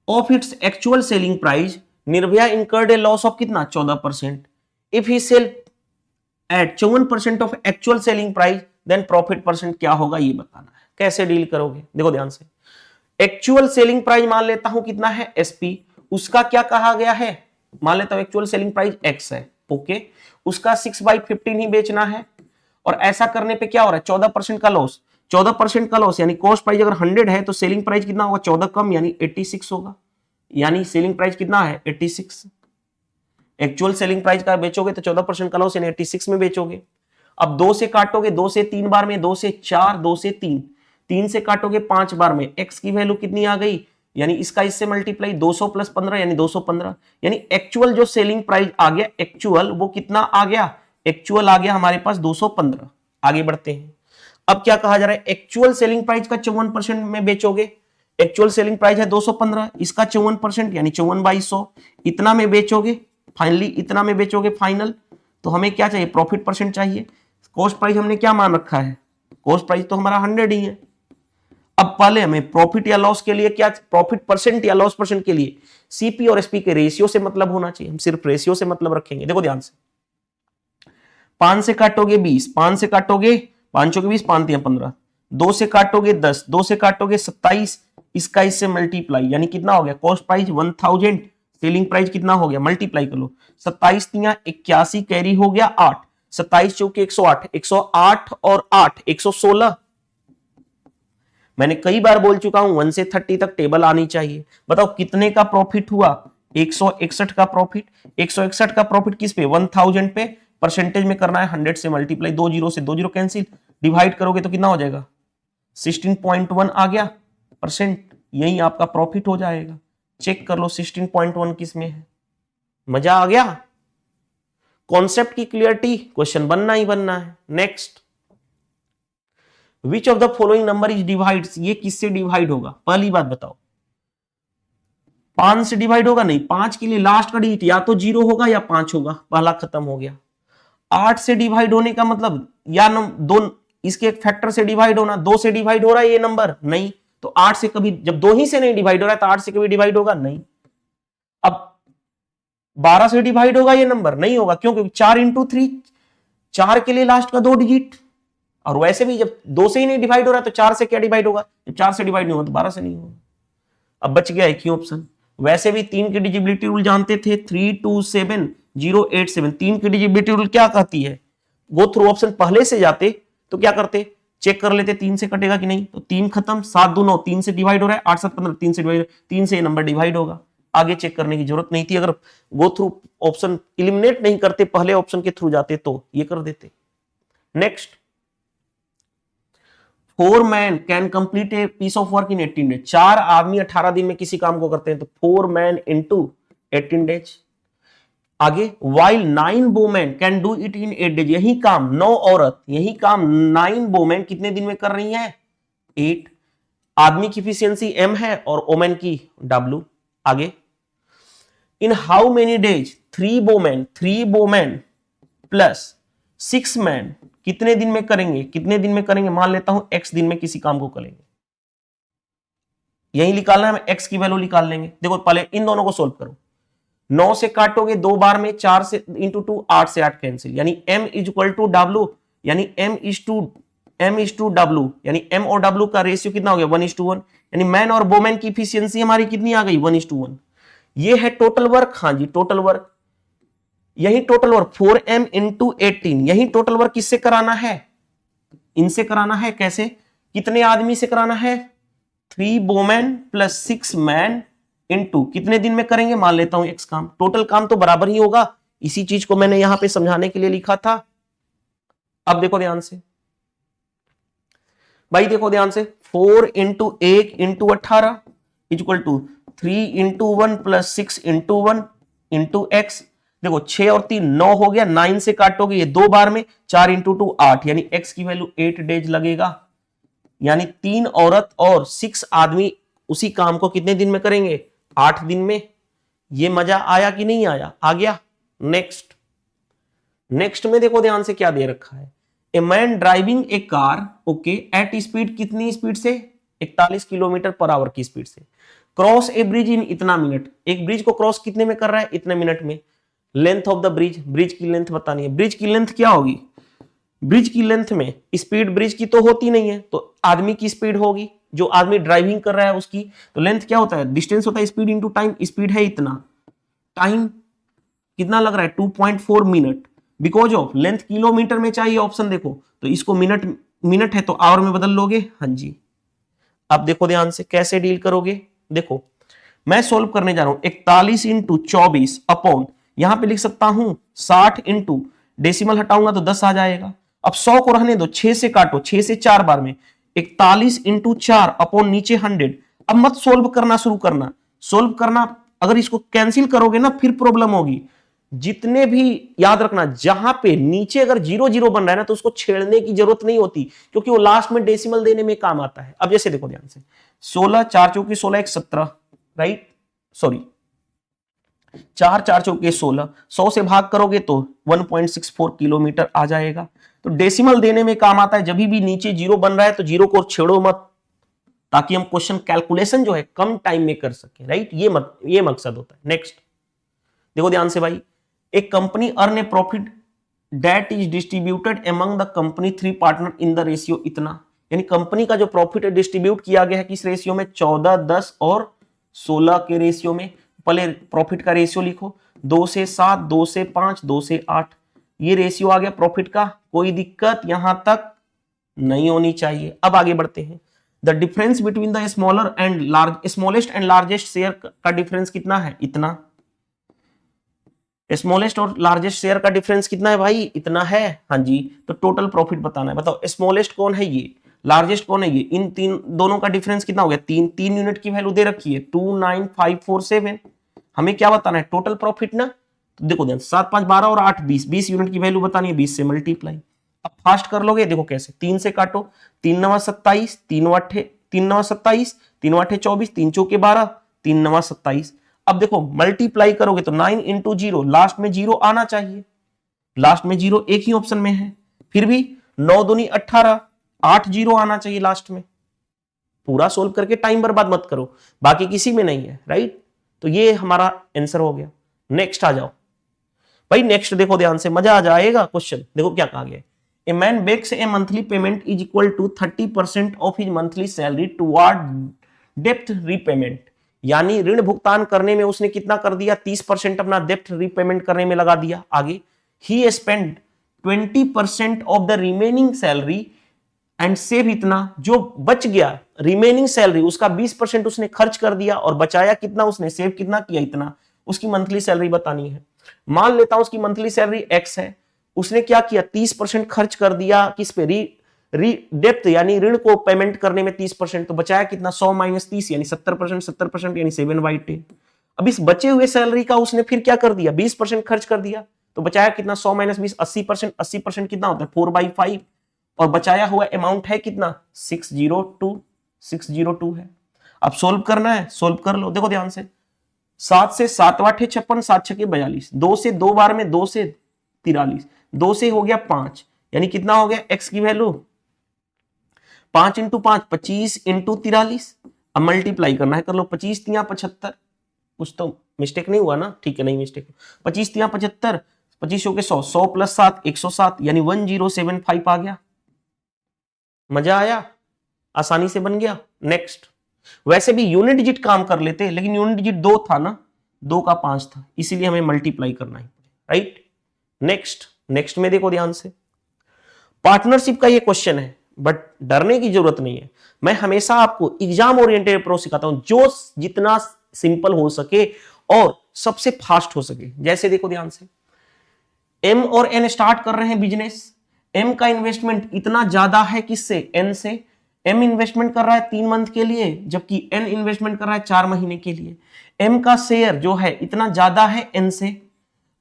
of its actual selling price निर्भया इंकर्ड ए लॉस ऑफ कितना 14%, if he sell at 54% of actual selling price then profit percent क्या होगा ये बताना है। कैसे डील करोगे, देखो ध्यान से, एक्चुअल सेलिंग प्राइस मान लेता हूं कितना है एसपी, उसका क्या कहा गया है, मान लेता हूं एक्चुअल सेलिंग प्राइस एक्स है, ओके, उसका 6/15 ही बेचना है। और ऐसा करने पे क्या हो रहा है, 14% का लॉस। 14% का लॉस यानी कॉस्ट प्राइस अगर 100 है तो सेलिंग प्राइस कितना होगा, 14 कम यानी 86 होगा। यानी सेलिंग प्राइस कितना है, 86। एक्चुअल सेलिंग प्राइस का बेचोगे तो 14% का लॉस यानी 86 में बेचोगे। अब 2 से काटोगे, 2 से 3 बार में, 2 से 4, 2 से 3, 3 से काटोगे 5 बार में, एक्स की वैल्यू कितनी आ गई, यानी इसका इससे मल्टीप्लाई 200 + 15 यानी 215। यानी एक्चुअल जो सेलिंग प्राइस आ गया, एक्चुअल वो कितना आ गया, एक्चुअल आ गया हमारे पास 215। आगे बढ़ते हैं। अब क्या कहा जा रहा है, एक्चुअल सेलिंग प्राइस का 54% में बेचोगे। एक्चुअल सेलिंग प्राइस है 215, इसका 54% यानी 54/100 इतना में बेचोगे। फाइनली इतना में बेचोगे फाइनल। तो हमें क्या चाहिए, प्रॉफिट परसेंट चाहिए। कॉस्ट प्राइस हमने क्या मान रखा है, कॉस्ट प्राइस तो हमारा 100 ही है। अब पहले हमें प्रॉफिट या लॉस के लिए क्या, प्रॉफिट परसेंट या लॉस परसेंट के लिए सीपी और एसपी के रेशियो से मतलब होना चाहिए। हम सिर्फ रेशियो से मतलब रखेंगे। देखो ध्यान से, 5 से काटोगे 20, 5 से काटोगे 5 चौके 20, 5 तिया 15, 2 से काटोगे 10, 2 से काटोगे 27, इसका इससे मल्टीप्लाई यानी कितना हो गया, कॉस्ट प्राइस 1000, सेलिंग प्राइस कितना हो गया, मल्टीप्लाई कर लो, 27 तिया 81 कैरी हो गया 8, 27 चौके 108, 108 और 8 116। मैंने कई बार बोल चुका हूं 1 से 30 तक टेबल आनी चाहिए। बताओ कितने का प्रॉफिट हुआ, 161 का प्रॉफिट। 161 का प्रॉफिट किस पे, 1000 पे। परसेंटेज में करना है 100 से मल्टीप्लाई, 2 जीरो से 2 जीरो कैंसिल, डिवाइड करोगे तो कितना हो जाएगा, 16.1 आ गया परसेंट। यही आपका प्रॉफिट हो जाएगा। चेक कर लो 16.1 किस में है। मजा आ गया, कॉन्सेप्ट की क्लियरिटी, क्वेश्चन बनना ही बनना है। Next, which of the following number is divide, ये किससे डिवाइड होगा, पहली बात बताओ। 5 से डिवाइड होगा नहीं, 5 के लिए लास्ट का डिजिट या तो 0 होगा या 5 होगा, पहला खत्म हो गया। 8 से डिवाइड होने का मतलब या दो, इसके एक फैक्टर से डिवाइड होना, 2 से डिवाइड हो रहा है ये नंबर नहीं, तो 8 से कभी, जब 2 ही से नहीं डिवाइड हो रहा है तो 8 से कभी डिवाइड होगा नहीं। अब 12 से डिवाइड होगा ये नंबर नहीं होगा, क्यों, क्योंकि 4 × 3, 4 के लिए लास्ट का 2 डिजिट। और वैसे भी जब 2 से ही नहीं डिवाइड हो रहा है तो 4 से क्या डिवाइड होगा, जब 4 से डिवाइड नहीं होगा तो 12 से नहीं होगा। अब बच गया एक ही ऑप्शन। वैसे भी 3 की डिजिबिलिटी रूल जानते थे, 327087, 3 की डिजिबिलिटी रूल क्या कहती है, गो थ्रू ऑप्शन पहले से जाते तो क्या करते, चेक कर लेते 3 से कटेगा कि नहीं, तो 3 खत्म, 7 2 9, 3 से डिवाइड हो रहा है, 8 7 15, 3 से डिवाइड, 3 से ये नंबर डिवाइड होगा। आगे चेक करने की जरूरत नहीं थी। अगर गो थ्रू ऑप्शन इलिमिनेट नहीं करते, पहले ऑप्शन के थ्रू जाते तो ये कर देते। Next, 4 man can complete a piece of work in 18 days, 4 आदमी 18 दिन में किसी काम को करते हैं, तो 4 मैन इंटू 18 डेज। आगे, while 9 women can do it in 8 days, यही काम 9 औरत, यही काम 9 वुमेन कितने दिन में कर रही हैं, 8। आदमी की इफिशियंसी m है और वुमेन की w। आगे, in how many days 3 women plus 6 man कितने दिन में करेंगे, कितने दिन में करेंगे, मान लेता हूं x दिन में किसी काम को करेंगे, यही निकालना है, हम x की वैल्यू निकाल लेंगे। देखो पहले इन दोनों को सोल्व करो, 9 से काटोगे 2 बार में, 4 से इंटू 2, 8 से 8 कैंसिल, यानी m is equal to w, यानी m इज टू w, यानी m और w का रेशियो कितना हो गया, 1:1, यानी मैन और वुमेन की इफिशियंसी हमारी कितनी आ गई, 1:1। ये है टोटल वर्क, हाँ जी टोटल वर्क, यही टोटल वर्क 4m इंटू 18, यही टोटल वर्क किससे कराना है, इनसे कराना है। कैसे, कितने आदमी से कराना है, 3 वुमेन प्लस 6 मैन इंटू कितने दिन में करेंगे, मान लेता हूं x काम, टोटल काम तो बराबर ही होगा, इसी चीज को मैंने यहां पे समझाने के लिए लिखा था। अब देखो ध्यान से भाई, देखो ध्यान से, 4 into 1 into 18 is equal to 3 into 1 plus 6 into 1 into x. देखो 6 और 3 9 हो गया, 9 से काटोगे ये 2 बार में, 4 इंटू 2 8, यानी x की वैल्यू 8 डेज लगेगा। यानी 3 औरत और 6 आदमी उसी काम को कितने दिन में करेंगे, 8 दिन में। ये मजा आया कि नहीं आया, आ गया। नेक्स्ट, नेक्स्ट में देखो ध्यान से क्या दे रखा है, a man driving a car, okay, at speed, कितनी स्पीड से, 41 किलोमीटर पर आवर की स्पीड से, क्रॉस ए ब्रिज इन इतना मिनट, एक ब्रिज को क्रॉस कितने में कर रहा है, इतने मिनट में। Length of the bridge, bridge की लेंथ बतानी है। ब्रिज की लेंथ क्या होगी, ब्रिज की लेंथ में स्पीड ब्रिज की तो होती नहीं है, तो आदमी की स्पीड होगी, जो आदमी ड्राइविंग कर रहा है उसकी। तो लेंथ क्या होता है, डिस्टेंस होता है स्पीड इंटू टाइम, स्पीड है इतना, टाइम कितना लग रहा है 2.4 minute, because of length kilometre में चाहिए ऑप्शन देखो, तो इसको मिनट है तो आवर में बदल लोगे। हाँ जी, अब देखो ध्यान से कैसे डील करोगे। देखो मैं सोल्व करने जा रहा हूं 41 इंटू 24 अपॉन, यहां पे लिख सकता हूं 60 इंटू डेसिमल हटाऊंगा तो 10 आ जाएगा। अब 100 को रहने दो, 6 से काटो, 6 से 4 बार में 41 इंटू 4 अपॉन नीचे 100। अब मत सोल्व करना शुरू करना, सोल्व करना अगर इसको कैंसिल करोगे ना फिर प्रॉब्लम होगी। जितने भी याद रखना, जहां पे नीचे अगर 0 0 बन रहा है ना तो उसको छेड़ने की जरूरत नहीं होती, क्योंकि वो लास्ट में डेसिमल देने में काम आता है। अब जैसे देखो ध्यान से, 16 4 चौके 16 1 17, राइट, सॉरी 4 4 चौके 16, 100 से भाग करोगे तो 1.64 किलोमीटर आ जाएगा। तो डेसिमल देने में काम आता है, जब भी नीचे 0 बन रहा है तो 0 को छेड़ो मत, ताकि हम क्वेश्चन कैलकुलेशन जो है कम टाइम में कर सके, राइट, ये मकसद होता है। नेक्स्ट देखो ध्यान से भाई, एक company earn A profit that is distributed among the company 3 partner in the ratio इतना, यानी कंपनी का जो प्रॉफिट है डिस्ट्रीब्यूट किया गया है किस रेशियो में, 14 10 और 16 के रेशियो में। पहले प्रॉफिट का रेशियो लिखो, 2 से 7, 2 से 5, 2 से 8, ये रेशियो आ गया प्रॉफिट का। कोई दिक्कत यहां तक नहीं होनी चाहिए। अब आगे बढ़ते हैं, the difference between the smallest and largest share का डिफरेंस कितना है, इतना। स्मॉलेस्ट और लार्जेस्ट शेयर का डिफरेंस कितना है भाई, इतना है। हाँ जी, तो टोटल प्रॉफिट बताना है। बताओ स्मॉलेस्ट कौन है, ये, लार्जेस्ट कौन है ये, इन तीन दोनों का डिफरेंस कितना हो गया, 3 यूनिट की वैल्यू दे रखी है 29547। हमें क्या बताना है, टोटल प्रॉफिट ना। तो देखो ध्यान, 7 5 12 और 8 20 यूनिट की वैल्यू बतानी है, 20 से मल्टीप्लाई। अब फास्ट कर लोगे, देखो कैसे, 3 से काटो, 3 9 27, 3 9 27, 3 8 24, 3 चौके 12, 3 9 27। अब देखो मल्टीप्लाई करोगे तो 9 इंटू 0, लास्ट में 0 आना चाहिए, लास्ट में 0 एक ही ऑप्शन में है। फिर भी 9 दूनी 18, 8 0 आना चाहिए लास्ट में। पूरा सोल्व करके टाइम बर्बाद मत करो, बाकी किसी में नहीं है, राइट। तो ये हमारा आंसर हो गया। नेक्स्ट आ जाओ भाई, नेक्स्ट देखो ध्यान से, मजा आ जाएगा। क्वेश्चन देखो क्या कहा गया, a man makes a monthly payment is equal to 30% of his monthly salary toward डेप्थ रीपेमेंट, यानी ऋण भुगतान करने में उसने कितना कर दिया, 30% अपना डेप्थ रीपेमेंट करने में लगा दिया। आगे, ही spend 20% of the remaining salary and save, इतना जो बच गया रिमेनिंग सैलरी उसका 20% उसने खर्च कर दिया, और बचाया कितना उसने, सेव कितना किया, इतना। उसकी मंथली सैलरी बतानी है। मान लेता हूं उसकी मंथली सैलरी एक्स है, उसने क्या किया, 30% खर्च कर दिया किस पे, डेप्थ यानी ऋण को पेमेंट करने में 30%, तो बचाया कितना, 100 माइनस 30 यानी 70%, 70% यानी 7/10। अब इस बचे हुए सैलरी का उसने फिर क्या कर दिया, 20% खर्च कर दिया, तो बचाया कितना, 100 माइनस 20 80%, 80% कितना होता है 4/5, और बचाया हुआ अमाउंट है कितना, 602 है। अब सोल्व करना है, सोल्व कर लो। देखो ध्यान से, 7 से 7 8 56, 7 6 42, 2 से 2 बार में 2 से 43, 2 से हो गया 5, यानी कितना हो गया एक्स की वैल्यू 5 इंटू 5 25 इंटू 43। अब मल्टीप्लाई करना है, कर लो, 25 3 75, कुछ तो मिस्टेक नहीं हुआ ना, ठीक है, नहीं मिस्टेक, 25 3 75, 25 हो के 100, 100 प्लस 7 107, यानी 1075 आ गया। मजा आया, आसानी से बन गया। नेक्स्ट, वैसे भी यूनिट डिजिट काम कर लेते, लेकिन यूनिट डिजिट 2 था ना, 2 का 5 था, इसीलिए हमें मल्टीप्लाई करना है, राइट। नेक्स्ट में देखो ध्यान से, पार्टनरशिप का ये क्वेश्चन है, बट डरने की जरूरत नहीं है। मैं हमेशा आपको एग्जाम ओरिएंटेड अप्रोच सिखाता हूं, जो जितना सिंपल हो सके और सबसे फास्ट हो सके। जैसे देखो ध्यान से, एम और एन स्टार्ट कर रहे हैं बिजनेस, एम का इन्वेस्टमेंट इतना ज्यादा है किससे, एन से। एम इन्वेस्टमेंट कर रहा है 3 मंथ के लिए, जबकि एन इन्वेस्टमेंट कर रहा है 4 महीने के लिए। एम का शेयर जो है इतना ज्यादा है एन से,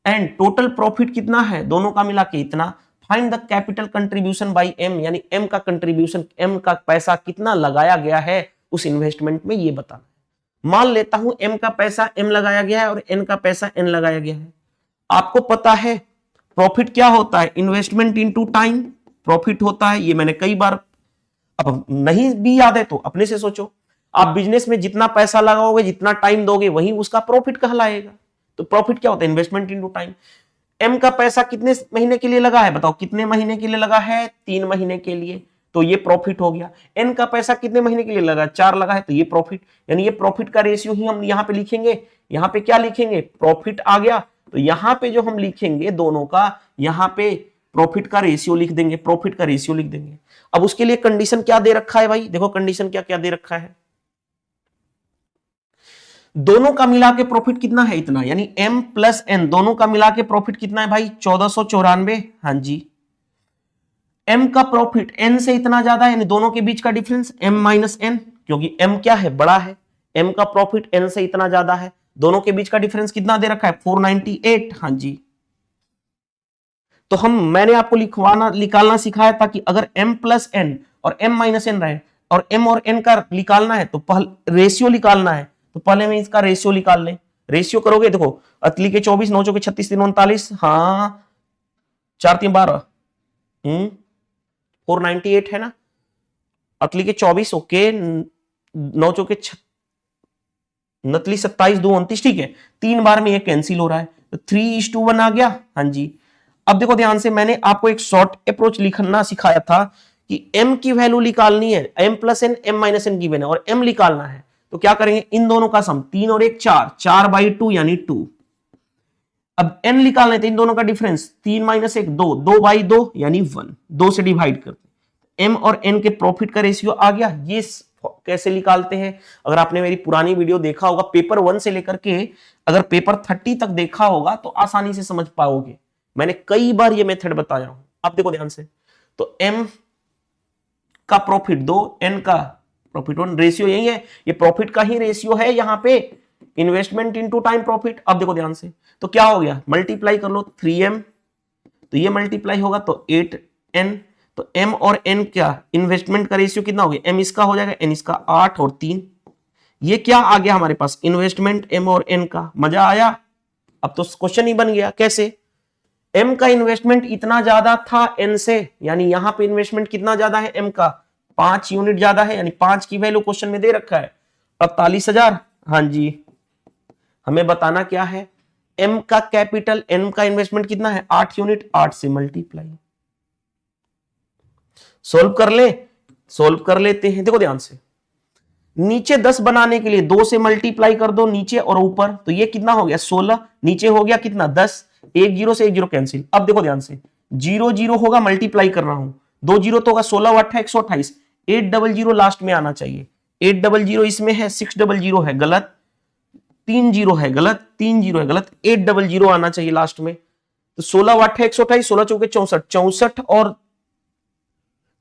एंड टोटल प्रॉफिट कितना है दोनों का मिला के इतना। Find the capital contribution by M, यानी एम का कंट्रीब्यूशन, एम का पैसा कितना लगाया गया है उस इन्वेस्टमेंट में, ये बताना है। मान लेता हूं एम का पैसा एम लगाया गया है और एन का पैसा एन लगाया गया है। आपको पता है प्रॉफिट क्या होता है, इन्वेस्टमेंट इनटू टाइम प्रॉफिट होता है, ये मैंने कई बार, अब नहीं भी याद है तो अपने से सोचो। आप बिजनेस में जितना पैसा लगाओगे, जितना टाइम दोगे, वही उसका प्रॉफिट कहलाएगा। तो प्रॉफिट क्या होता है, इन्वेस्टमेंट इनटू टाइम। एम का पैसा कितने महीने के लिए लगा है, बताओ कितने महीने के लिए लगा है, 3 महीने के लिए, तो ये प्रॉफिट हो गया। एन का पैसा कितने महीने के लिए लगा, 4 लगा है, तो ये प्रॉफिट, यानी ये प्रॉफिट का रेशियो ही हम यहाँ पे लिखेंगे। यहाँ पे क्या लिखेंगे, प्रॉफिट आ गया तो यहां पे जो हम लिखेंगे दोनों का, यहां पे प्रॉफिट का रेशियो लिख देंगे, प्रॉफिट का रेशियो लिख देंगे। अब उसके लिए कंडीशन क्या दे रखा है भाई, देखो कंडीशन क्या क्या दे रखा है, दोनों का मिला के प्रॉफिट कितना है, इतना, यानी m प्लस n दोनों का मिला के प्रॉफिट कितना है भाई, 1494। हाँ जी, m का प्रॉफिट n से इतना ज्यादा है, यानी दोनों के बीच का डिफरेंस m माइनस n, क्योंकि m क्या है, बड़ा है, m का प्रॉफिट n से इतना ज्यादा है, दोनों के बीच का डिफरेंस कितना दे रखा है, 498। हाँ जी, तो मैंने आपको निकालना सिखाया था कि अगर m प्लस n और m माइनस n रहे और m और n का निकालना है तो पहले रेशियो निकालना है, तो पहले में इसका रेशियो निकाल लें। रेशियो करोगे, देखो अतली के 24, 9 चौके 36, 3 39, हाँ 4 3 12, 498 है ना, अतली के 24, ओके, 9 चौके नतली 27, 2 29, ठीक है, 3 बार में ये कैंसिल हो रहा है, तो 3:1 आ गया। हाँ जी, अब देखो ध्यान से, मैंने आपको एक शॉर्ट अप्रोच लिखना सिखाया था कि m की वैल्यू निकालनी है, m plus n, m minus n given है और m निकालना है, तो क्या करेंगे, इन दोनों का सम, 3 और 1 4, 4/2 यानी 2। अब n निकालना है तो इन दोनों का डिफरेंस 3 माइनस 1 2, 2/2 यानी 1, 2 से डिवाइड करते, m और n के प्रॉफिट का रेशियो आ गया। ये कैसे निकालते हैं, अगर आपने मेरी पुरानी वीडियो देखा होगा पेपर 1 से लेकर के अगर पेपर 30 तक देखा होगा तो आसानी से समझ पाओगे, मैंने कई बार ये मेथड बताया हूं। अब देखो ध्यान से, तो m का प्रॉफिट 2, n का प्रॉफिट 1, रेशियो यही है, ये प्रॉफिट का ही रेशियो है यहाँ पे, इन्वेस्टमेंट इनटू टाइम प्रॉफिट। अब देखो ध्यान से, तो क्या हो गया, मल्टीप्लाई कर लो, 3m, तो ये मल्टीप्लाई होगा तो 8n, तो m और n क्या, इन्वेस्टमेंट का रेशियो कितना हो गया, m इसका हो जाएगा, n इसका, 8 और 3, ये क्या आ गया हमारे पास, इन्वेस्टमेंट m और n का। मजा आया, अब तो क्वेश्चन ही बन गया। कैसे, m का इन्वेस्टमेंट इतना ज्यादा था n से, यानी यहां पे इन्वेस्टमेंट कितना ज्यादा है, m का 5 यूनिट ज्यादा है, यानी 5 की वैल्यू क्वेश्चन में दे रखा है 48,000। हाँ जी, हमें बताना क्या है, m का कैपिटल, n का इन्वेस्टमेंट कितना है, 8 यूनिट, 8 से मल्टीप्लाई। सोल्व कर लेते हैं। देखो ध्यान से, नीचे 10 बनाने के लिए 2 से मल्टीप्लाई कर दो, नीचे और ऊपर, तो ये कितना हो गया 16, नीचे हो गया कितना 10, 1 0 से 1 0 कैंसिल। अब देखो ध्यान से, 0 0 होगा, मल्टीप्लाई कर रहा हूं, 2 0 तो होगा 16 8 128, 800 लास्ट में आना चाहिए, 800 इसमें है, 600 है गलत, 3 0 है गलत, 3 0 है गलत, 800 आना चाहिए लास्ट में। तो 16 8 128, 16 चौके 64, 64 और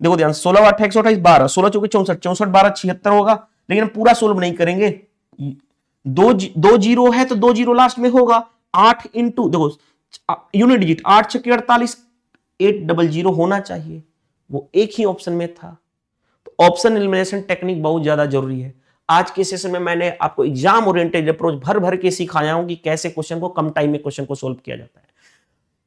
देखो ध्यान, 16 8 128 12, 16 चौके 64, 64 12 76 होगा, लेकिन पूरा सोल्व नहीं करेंगे, 2 जीरो है तो 2 जीरो लास्ट में होगा, 8 इंटू देखो यूनिट डिजिट, 8 6 48, 800 होना चाहिए, वो एक ही ऑप्शन में था। तो ऑप्शन एलिमिनेशन टेक्निक बहुत ज्यादा जरूरी है। आज के सेशन में मैंने आपको एग्जाम ओरिएंटेड अप्रोच भर भर के सिखाया हूं कि कैसे क्वेश्चन को कम टाइम में क्वेश्चन को सोल्व किया जाता है।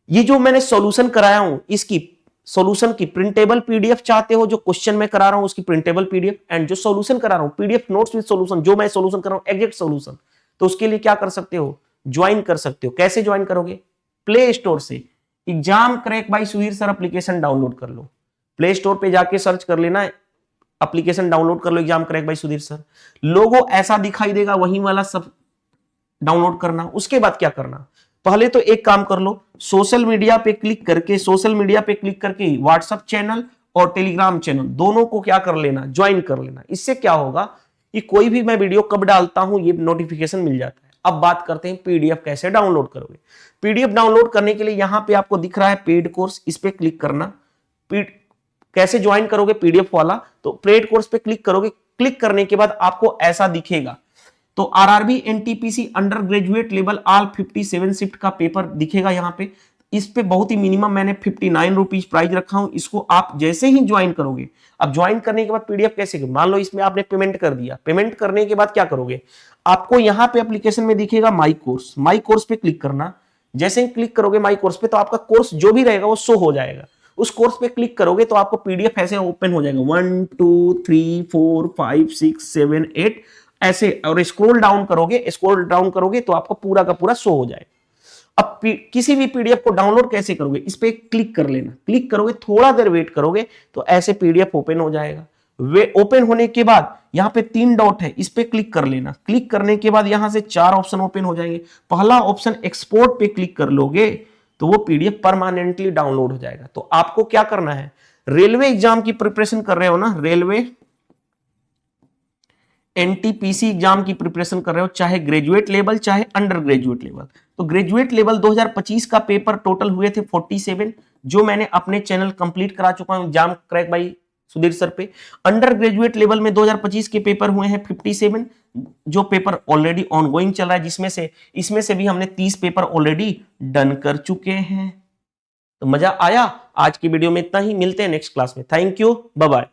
ये जो मैंने सॉल्यूशन कराया हूं, इसकी सॉल्यूशन की प्रिंटेबल पीडीएफ चाहते हो, जो क्वेश्चन मैं करा रहा हूं उसकी प्रिंटेबल पीडीएफ, एंड जो सॉल्यूशन करा रहा हूं पीडीएफ नोट्स विद सॉल्यूशन, जो मैं सॉल्यूशन कर रहा हूं एग्जैक्ट सॉल्यूशन, तो उसके लिए क्या कर सकते हो, ज्वाइन कर सकते हो। कैसे ज्वाइन करोगे, प्ले स्टोर से exam crack by Sudhir sir application download कर लो, प्ले स्टोर पे जाके सर्च कर लेना, एप्लीकेशन डाउनलोड कर लो exam crack by Sudhir sir, logo ऐसा दिखाई देगा, वही वाला सब डाउनलोड करना। उसके बाद क्या करना, पहले तो एक काम कर लो, सोशल मीडिया पे क्लिक करके व्हाट्सएप चैनल और टेलीग्राम चैनल दोनों को क्या कर लेना, ज्वाइन कर लेना। इससे क्या होगा कि कोई भी मैं वीडियो कब डालता हूं ये नोटिफिकेशन मिल जाता है। अब बात करते हैं पीडीएफ कैसे डाउनलोड करोगे। पीडीएफ डाउनलोड करने के लिए यहां पे आपको दिख रहा है पेड कोर्स, इस पे क्लिक करना। कैसे ज्वाइन करोगे पीडीएफ वाला, तो पेड कोर्स पे क्लिक करोगे, क्लिक करने के बाद आपको ऐसा दिखेगा, तो RRB NTPC under graduate level all 57 shift का पेपर दिखेगा यहाँ पे। इस पे बहुत ही मिनिमम मैंने 59 रुपीज प्राइस रखा हूं, इसको आप जैसे ही ज्वाइन करोगे, अब ज्वाइन करने के बाद पीडीएफ कैसे, मान लो इसमें आपने पेमेंट कर दिया, पेमेंट करने के बाद क्या करोगे, आपको यहाँ पे एप्लीकेशन में दिखेगा माई कोर्स पे क्लिक करना। जैसे ही क्लिक करोगे माई कोर्स पे, तो आपका कोर्स जो भी रहेगा वो शो हो जाएगा। उस कोर्स पे क्लिक करोगे तो आपको पीडीएफ ऐसे ओपन हो जाएगा, 1 2 3 4 5 6 7 8 ऐसे, और स्क्रॉल डाउन करोगे तो आपको पूरा का पूरा शो हो जाएगा। अब किसी भी पीडीएफ को डाउनलोड कैसे करोगे, इस पे क्लिक कर लेना, क्लिक करोगे, थोड़ा देर वेट करोगे तो ऐसे पीडीएफ ओपन हो जाएगा। वे ओपन होने के बाद यहां पे 3 डॉट है, इस पे क्लिक कर लेना। क्लिक करने के बाद यहां से 4 ऑप्शन ओपन हो जाएंगे। पहला ऑप्शन एक्सपोर्ट पे क्लिक कर लोगे तो वो पीडीएफ परमानेंटली डाउनलोड हो जाएगा। तो आपको क्या करना है, रेलवे एग्जाम की प्रिपरेशन कर रहे हो ना, रेलवे एनटीपीसी एग्जाम की प्रिपरेशन कर रहे हो, चाहे ग्रेजुएट लेवल चाहे अंडर ग्रेजुएट लेवल। तो ग्रेजुएट लेवल 2025 का पेपर टोटल हुए थे 47, जो मैंने अपने चैनल कंप्लीट करा चुका हूं exam crack by Sudhir sir पे। अंडर ग्रेजुएट लेवल में 2025 के पेपर हुए हैं 57, जो पेपर ऑलरेडी ऑनगोइंग चल रहा है, जिसमें इसमें से भी हमने 30 पेपर ऑलरेडी डन कर चुके हैं। तो मजा आया? आज की वीडियो में इतना ही, मिलते हैं नेक्स्ट क्लास में। Thank you, bye bye.